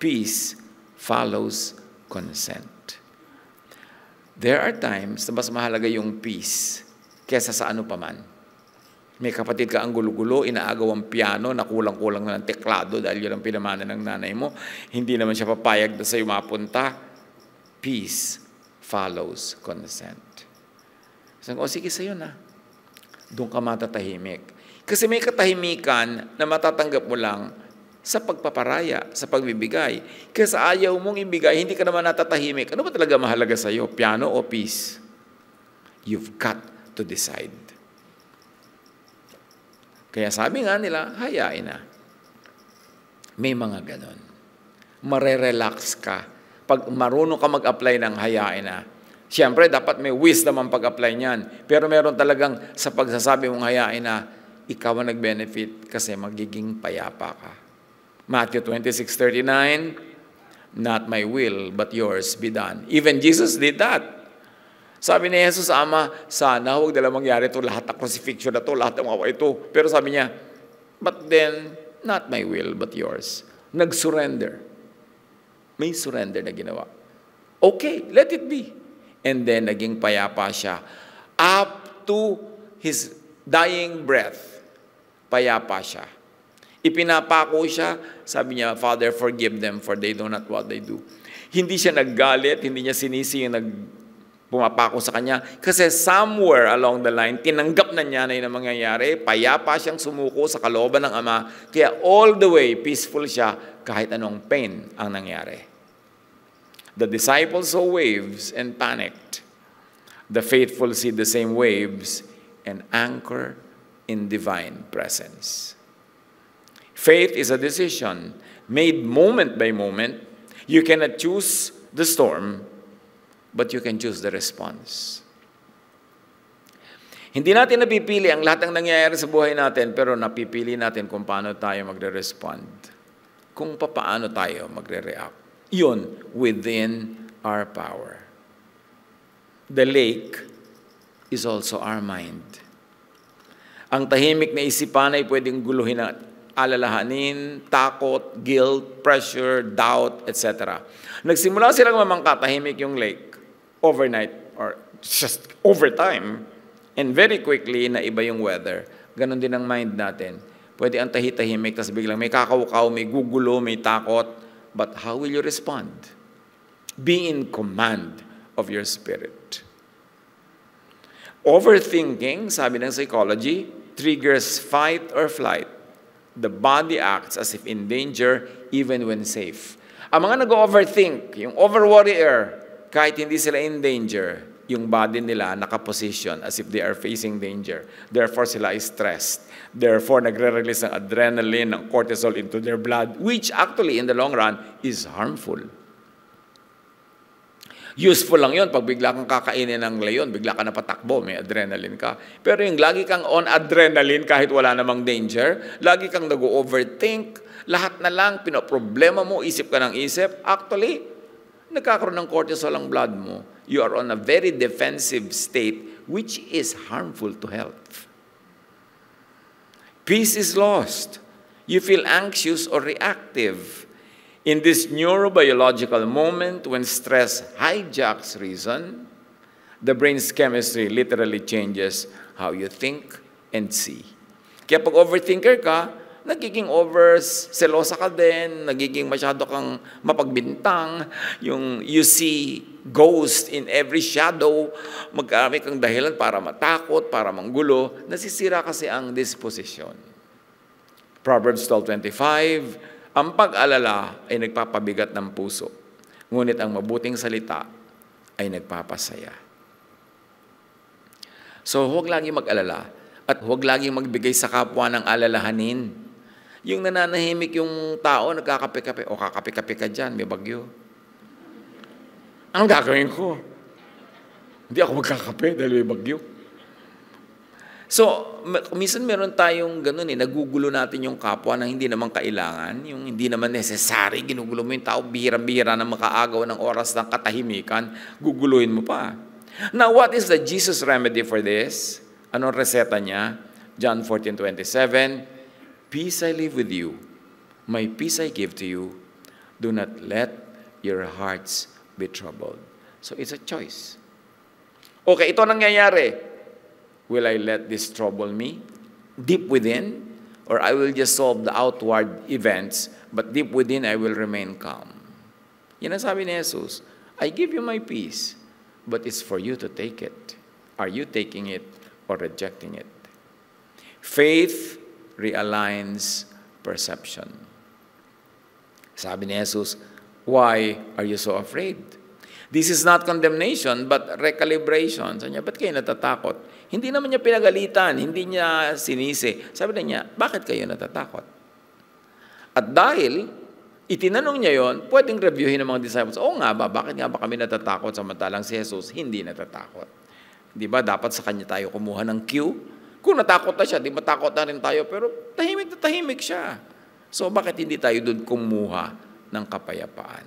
Peace follows consent. There are times na mas mahalaga yung peace kesa sa ano pa man. May kapatid ka ang gulo-gulo, inaagaw ang piano, na kulang-kulang na ng teklado dahil yun ang pinamana ng nanay mo. Hindi naman siya papayag na sa'yo mapunta. Peace follows consent. Sabi ko, sige sa'yo na. Doon ka matatahimik. Kasi may katahimikan na matatanggap mo lang sa pagpaparaya, sa pagbibigay. Kasi ayaw mong ibigay, hindi ka naman natatahimik. Ano ba talaga mahalaga sa'yo? Piano o peace? You've got to decide. Kaya sabi nga nila, hayain na. May mga ganon. Marerelax ka. Pag marunong ka mag-apply ng hayain na, siyempre, dapat may wisdom ang pag-apply niyan. Pero meron talagang sa pagsasabi mong hayain na, ikaw ang nag-benefit kasi magiging payapa ka. Matthew 26:39, not my will, but yours be done. Even Jesus did that. Sabi ni Jesus, Ama, sana huwag nila mangyari ito, lahat ng crucifixion na ito, lahat ng mga ito. Pero sabi niya, but then, not my will, but yours. Nag-surrender. May surrender na ginawa. Okay, let it be. And then, naging payapa siya. Up to his dying breath, payapa siya. Ipinapako siya, sabi niya, Father, forgive them for they know not what they do. Hindi siya naggalit, hindi niya sinisi yung pumapako sa kanya. Kasi somewhere along the line, tinanggap na niya na yung mangyayari, payapa siyang sumuko sa kalooban ng Ama, kaya all the way peaceful siya kahit anong pain ang nangyari. The disciples saw waves and panicked. The faithful see the same waves and anchor in divine presence. Faith is a decision made moment by moment. You cannot choose the storm, but you can choose the response. Hindi natin napipili ang lahat ng nangyayari sa buhay natin, pero napipili natin kung paano tayo magre-respond. Kung paano tayo magre-react. Yun, within our power. The lake is also our mind. Ang tahimik na isipan ay pwedeng guluhin at alalahanin, takot, guilt, pressure, doubt, etc. Nagsimula silang mamangkatahimik yung lake overnight or just over time, and very quickly na iba yung weather. Ganon din ang mind natin. Pwede ang tahitahimik, tapos biglang may kakaukaw, may gugulo, may takot, but how will you respond? Be in command of your spirit. Overthinking, sabi ng psychology, triggers fight or flight. The body acts as if in danger even when safe. Ang mga nag-overthink, yung over-worrier, kahit hindi sila in danger, yung body nila nakaposition as if they are facing danger. Therefore, sila is stressed. Therefore, nagre-release ng adrenaline, ng cortisol into their blood, which actually, in the long run, is harmful. Useful lang yun. Pag bigla kang kakainin ng leon, bigla ka napatakbo, may adrenaline ka. Pero yung lagi kang on adrenaline kahit wala namang danger, lagi kang nag-overthink, lahat na lang, pinoproblema mo, isip ka ng isip, actually, nagkakaroon ng cortisol ang blood mo. You are on a very defensive state, which is harmful to health. Peace is lost. You feel anxious or reactive. In this neurobiological moment when stress hijacks reason, the brain's chemistry literally changes how you think and see. Kaya pag overthinker ka, nagiging over-selosa ka din, nagiging masyado kang mapagbintang, yung you see ghost in every shadow, magkarami kang dahilan para matakot, para manggulo, nasisira kasi ang disposition. Proverbs 12:25, ang pag-alala ay nagpapabigat ng puso, ngunit ang mabuting salita ay nagpapasaya. So huwag laging mag-alala at huwag laging magbigay sa kapwa ng alalahanin. Yung nananahimik yung tao, nagkakape-kape, o kakape-kape ka dyan, may bagyo. Anong gagawin ko? Hindi ako magkakape dahil may bagyo. So, minsan meron tayong ganun nagugulo natin yung kapwa na hindi naman kailangan, yung hindi naman necessary, ginugulo mo yung tao, bihira-bihira na makaagaw ng oras ng katahimikan, guguluhin mo pa. Now, what is the Jesus remedy for this? Anong reseta niya? John 14:27, Peace I leave with you, my peace I give to you, do not let your hearts be troubled. So, it's a choice. Okay, ito nangyayari. Will I let this trouble me deep within, or I will just solve the outward events, but deep within I will remain calm? Yan ang sabi ni Jesus, I give you my peace, but it's for you to take it. Are you taking it or rejecting it? Faith realigns perception. Sabi ni Jesus, why are you so afraid? This is not condemnation, but recalibration. Sabi niya, ba't kayo natatakot? Hindi naman niya pinagalitan, hindi niya sinisi. Sabi niya, bakit kayo natatakot? At dahil itinanong niya yon, pwedeng reviewin ng mga disciples, oo nga ba, bakit nga ba kami natatakot samantalang si Jesus hindi natatakot? Di ba, dapat sa kanya tayo kumuha ng cue? Kung natakot na siya, di matakot na rin tayo, pero tahimik na tahimik siya. So bakit hindi tayo doon kumuha ng kapayapaan?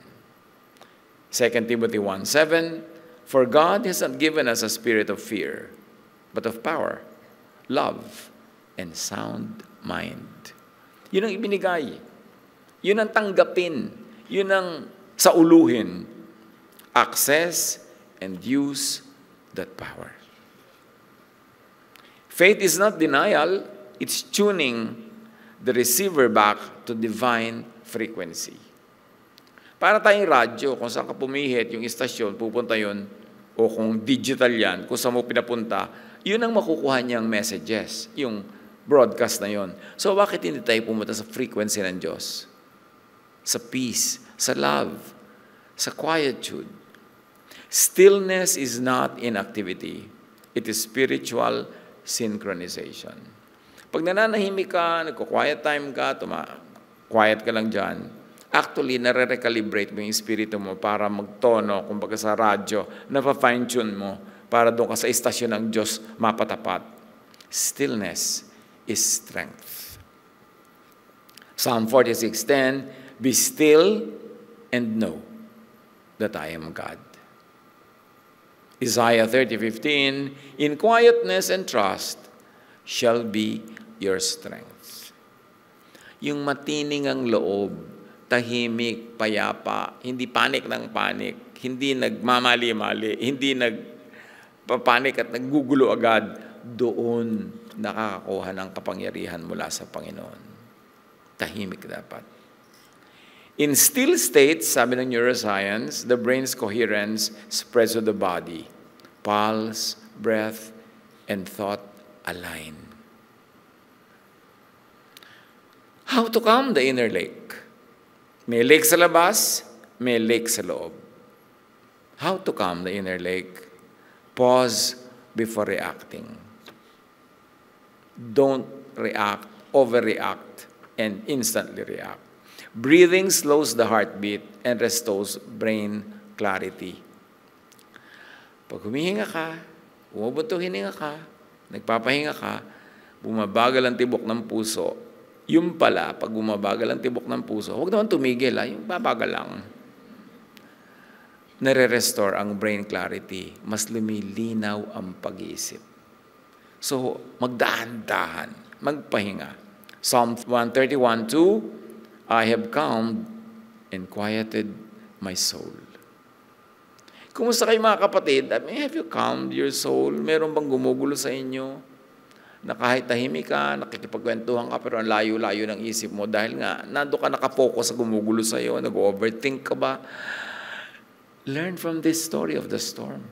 2 Timothy 1:7, For God has not given us a spirit of fear, but of power, love, and sound mind. Yun ang ibinigay. Yun ang tanggapin. Yun ang sauluhin. Access and use that power. Faith is not denial, it's tuning the receiver back to divine frequency. Para tayong radyo, kung saan ka pumihit, yung istasyon, pupunta yun, o kung digital yan, kung saan mo pinapunta, yun ang makukuha niyang messages, yung broadcast na yun. So bakit hindi tayo pumunta sa frequency ng Diyos? Sa peace, sa love, sa quietude. Stillness is not inactivity. It is spiritual synchronization. Pag nananahimik ka, nagko-quiet time ka, quiet ka lang dyan, actually, nare-recalibrate mo yung espiritu mo para magtono, kumbaga sa radyo, na-fine-tune mo para doon ka sa istasyon ng Diyos mapatapat. Stillness is strength. Psalm 46:10, be still and know that I am God. Isaiah 30:15, in quietness and trust shall be your strength. Yung matining ang loob, tahimik, payapa, hindi panik ng panik, hindi nagmamali-mali, hindi nagpapanik at naggugulo agad, doon nakakakuha ng kapangyarihan mula sa Panginoon. Tahimik dapat. In still states, sabi ng neuroscience, the brain's coherence spreads to the body. Pulse, breath, and thought align. How to calm the inner lake? May lake sa labas, may lake sa loob. How to calm the inner lake? Pause before reacting. Don't react, overreact, and instantly react. Breathing slows the heartbeat and restores brain clarity. Pag humihinga ka, bumubunto hininga ka, nagpapahinga ka, bumabagal ang tibok ng puso. Yung pala, pag bumabagal ang tibok ng puso, huwag naman tumigil, yung babagal lang. Nare-restore ang brain clarity. Mas lumilinaw ang pag-iisip. So, magdahan-dahan, magpahinga. Psalm 131:2, I have calmed and quieted my soul. Kumusta kayo mga kapatid? Have you calmed your soul? Meron bang gumugulo sa inyo? Na kahit tahimik ka, nakikipagkwentuhan ka, pero ang layo-layo ng isip mo dahil nga nando ka nakapokus sa gumugulo sa iyo, nag-overthink ka ba? Learn from this story of the storm.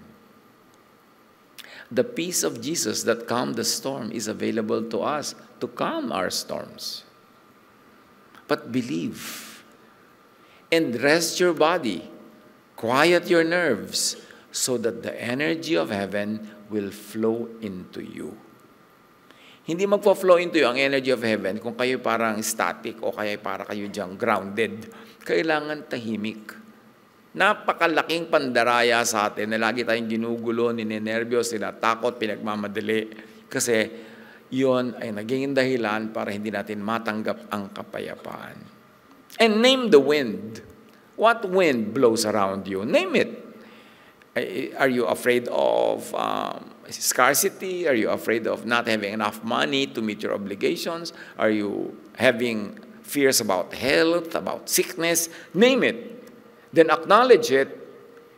The peace of Jesus that calmed the storm is available to us to calm our storms. But believe and rest your body, quiet your nerves, so that the energy of heaven will flow into you. Hindi magpo-flow into you ang energy of heaven kung kayo parang static o kaya para kayo diyang grounded. Kailangan tahimik. Napakalaking pandaraya sa atin na lagi tayong ginugulo, ninenervyos, tinatakot, pinagmamadali. Kasi yon ay naging dahilan para hindi natin matanggap ang kapayapaan. And name the wind. What wind blows around you? Name it. Are you afraid of scarcity? Are you afraid of not having enough money to meet your obligations? Are you having fears about health, about sickness? Name it. Then acknowledge it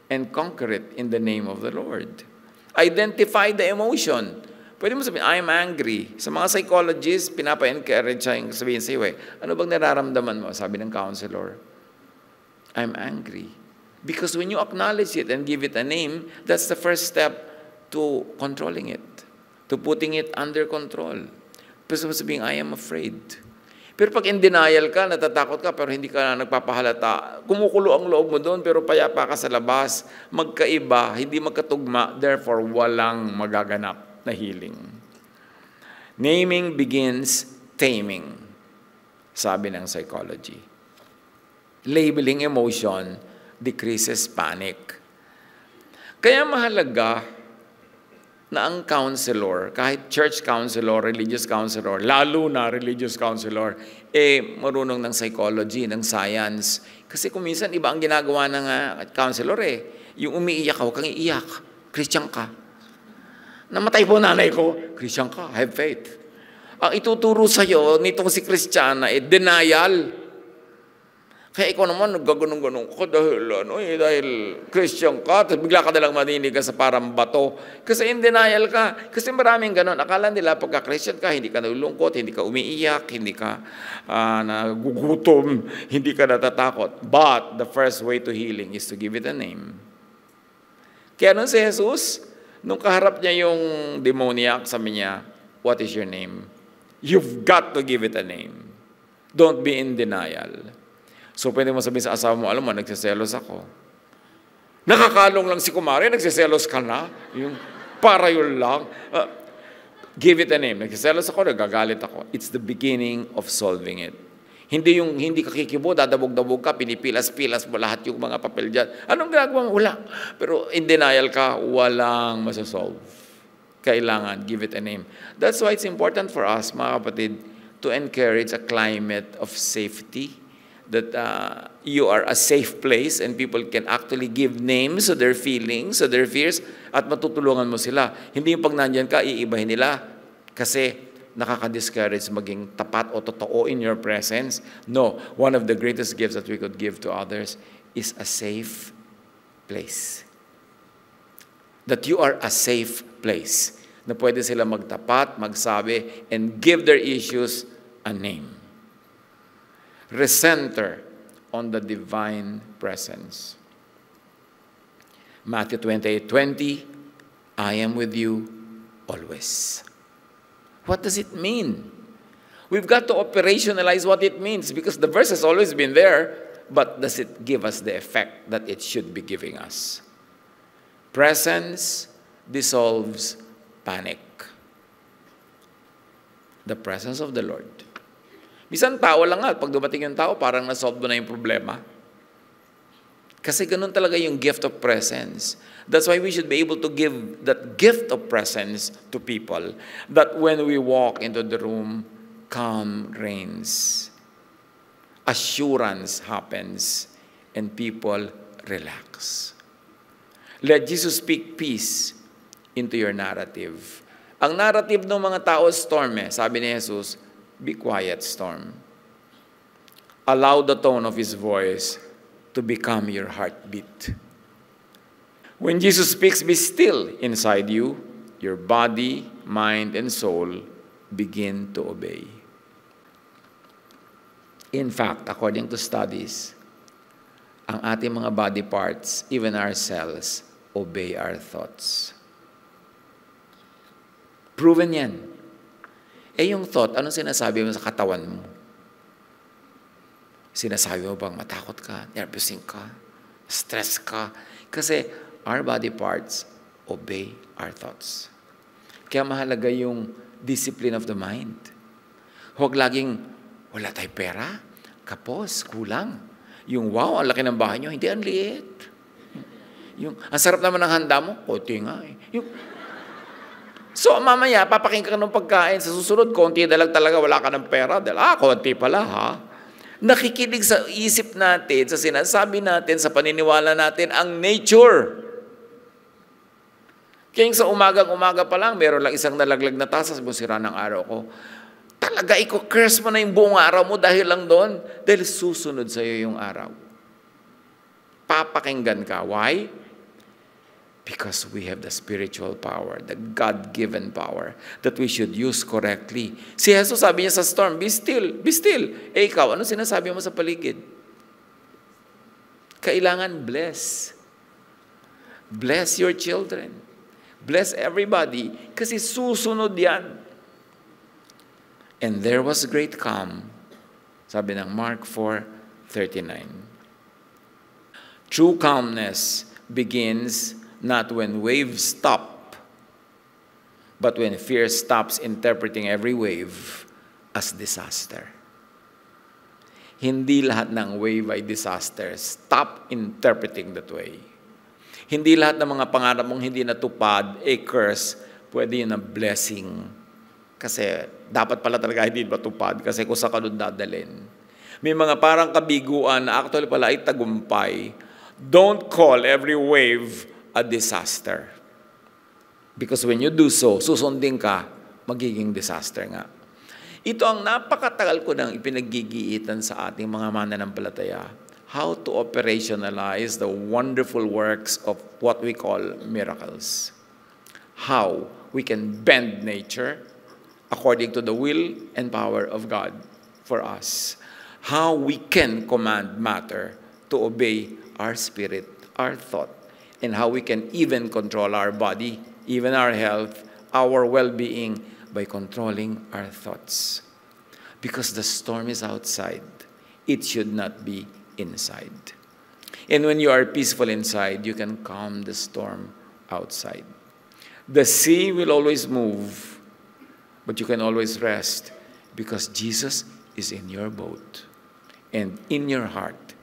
and conquer it in the name of the Lord. Identify the emotion. Pwede mo sabihin, I'm angry. Sa mga psychologists, pinapa-encourage siya yung sabihin sa iyo, ano bang nararamdaman mo? Sabi ng counselor, I'm angry. Because when you acknowledge it and give it a name, that's the first step to controlling it, to putting it under control. Pwede mo sabihin, I am afraid. Pero pag in denial ka, natatakot ka, pero hindi ka nagpapahalata, kumukulo ang loob mo doon, pero payapa ka sa labas, magkaiba, hindi magkatugma, therefore walang magaganap na healing. Naming begins taming, sabi ng psychology. Labeling emotion decreases panic. Kaya mahalaga na ang counselor, kahit church counselor, religious counselor, lalo na religious counselor, marunong ng psychology, ng science. Kasi kung minsan iba ang ginagawa ng counselor yung umiiyak ka, huwag kang iiyak, Christian ka. Namatay po nanay ko, Christian ka, have faith. Ang ituturo sa'yo nitong si Kristiyana, denial. Kaya ikaw naman, naggaganong-ganong ka dahil Christian ka, tapos bigla ka nalang maninig ka sa parang bato. Kasi in denial ka. Kasi maraming ganon. Akala nila pagka Christian ka, hindi ka nalulungkot, hindi ka umiiyak, hindi ka nagugutom, hindi ka natatakot. But the first way to healing is to give it a name. Kaya nung si Jesus, nung kaharap niya yung demoniac, sabi niya, what is your name? You've got to give it a name. Don't be in denial. So, pwede mo sabihin sa asawa mo, alam mo, nagsiselos ako. Nakakalong lang si kumare, nagsiselos ka na. Yung para yun lang. Give it a name. Nagsiselos ako, nagagalit ako. It's the beginning of solving it. Hindi ka kikibo, dadabog-dabog ka, pinipilas-pilas mo lahat yung mga papel dyan. Anong ginagawa mo? Wala. Pero in denial ka, walang masasolve. Kailangan, give it a name. That's why it's important for us, mga kapatid, to encourage a climate of safety, that you are a safe place and people can actually give names to their feelings, to their fears, at matutulungan mo sila. Hindi yung pag nandyan ka, iibahin nila kasi nakaka-discourage maging tapat o totoo in your presence. No, one of the greatest gifts that we could give to others is a safe place. That you are a safe place na pwede sila magtapat, magsabi, and give their issues a name. Recenter on the divine presence. Matthew 28:20, I am with you always. What does it mean? We've got to operationalize what it means because the verse has always been there, but does it give us the effect that it should be giving us? Presence dissolves panic. The presence of the Lord. Bisan tao lang nga, pag dumating yung tao, parang nasolve mo na yung problema. Kasi ganun talaga yung gift of presence. That's why we should be able to give that gift of presence to people. That when we walk into the room, calm reigns. Assurance happens. And people relax. Let Jesus speak peace into your narrative. Ang narrative ng mga tao, storm eh. Sabi ni Jesus, be quiet, storm. Allow the tone of His voice to become your heartbeat. When Jesus speaks, be still inside you. Your body, mind, and soul begin to obey. In fact, according to studies, ang ating mga body parts, even our cells, obey our thoughts. Proven yan. Eh yung thought, anong sinasabi mo sa katawan mo? Sinasabi mo bang matakot ka, nervousing ka, stress ka? Kasi our body parts obey our thoughts. Kaya mahalaga yung discipline of the mind. Huwag laging, wala tayong pera, kapos, kulang. Yung wow, ang laki ng bahay nyo, hindi, ang liit. Yung, ang sarap naman ng handa mo, konti nga eh. So, mamaya, papakinggan ka ng pagkain. Sa susunod, konti na lang talaga, wala ka ng pera. Dahil, konti pala, ha? Nakikinig sa isip natin, sa sinasabi natin, sa paniniwala natin, ang nature. Kaya sa umagang-umaga pa lang, meron lang isang nalaglag na tasa, sabi mo, sira ng araw ko. Talaga, curse mo na yung buong araw mo dahil lang doon. Dahil susunod sa iyo yung araw. Papakinggan ka. Why? Because we have the spiritual power, the God-given power that we should use correctly. Si Jesus sabi niya sa storm, be still, be still. Eh ikaw, ano sinasabi mo sa paligid? Kailangan bless. Bless your children. Bless everybody. Kasi susunod yan. And there was great calm. Sabi ng Mark 4:39. True calmness begins not when waves stop, but when fear stops interpreting every wave as disaster. Hindi lahat ng wave ay disaster. Stop interpreting that way. Hindi lahat ng mga pangarap mong hindi natupad, a curse, pwede yun na blessing. Kasi dapat pala talaga hindi matupad kasi kung sa kanun dadalhin. May mga parang kabiguan na actually pala ay tagumpay. Don't call every wave a disaster. Because when you do so, susundin ka, magiging disaster nga. Ito ang napakatagal ko nang ipinaggigiitan sa ating mga mananampalataya. How to operationalize the wonderful works of what we call miracles. How we can bend nature according to the will and power of God for us. How we can command matter to obey our spirit, our thought, and how we can even control our body, even our health, our well-being, by controlling our thoughts. Because the storm is outside, it should not be inside. And when you are peaceful inside, you can calm the storm outside. The sea will always move, but you can always rest because Jesus is in your boat and in your heart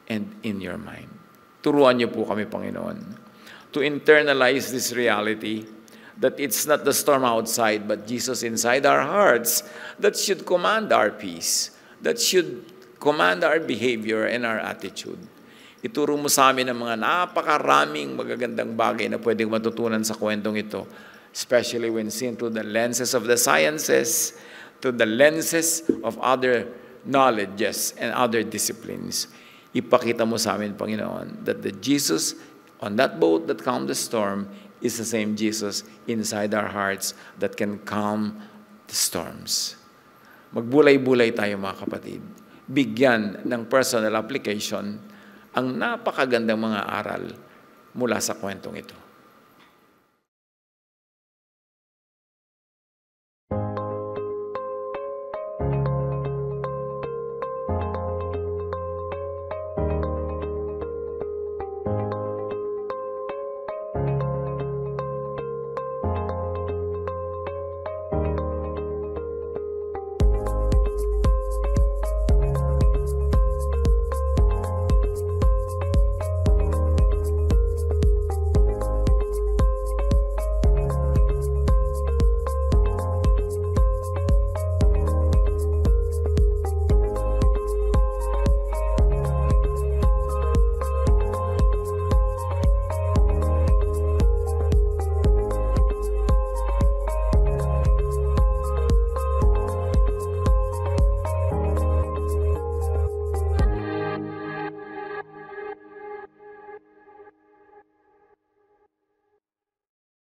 and in your mind. Turuan niyo po kami, Panginoon, to internalize this reality that it's not the storm outside, but Jesus inside our hearts that should command our peace, that should command our behavior and our attitude. Ituro mo sa amin ang mga napakaraming magagandang bagay na pwedeng matutunan sa kwentong ito, especially when seen through the lenses of the sciences, through the lenses of other knowledges and other disciplines. Ipakita mo sa amin, Panginoon, that the Jesus on that boat that calmed the storm is the same Jesus inside our hearts that can calm the storms. Magbulay-bulay tayo, mga kapatid. Bigyan ng personal application ang napakagandang mga aral mula sa kwentong ito.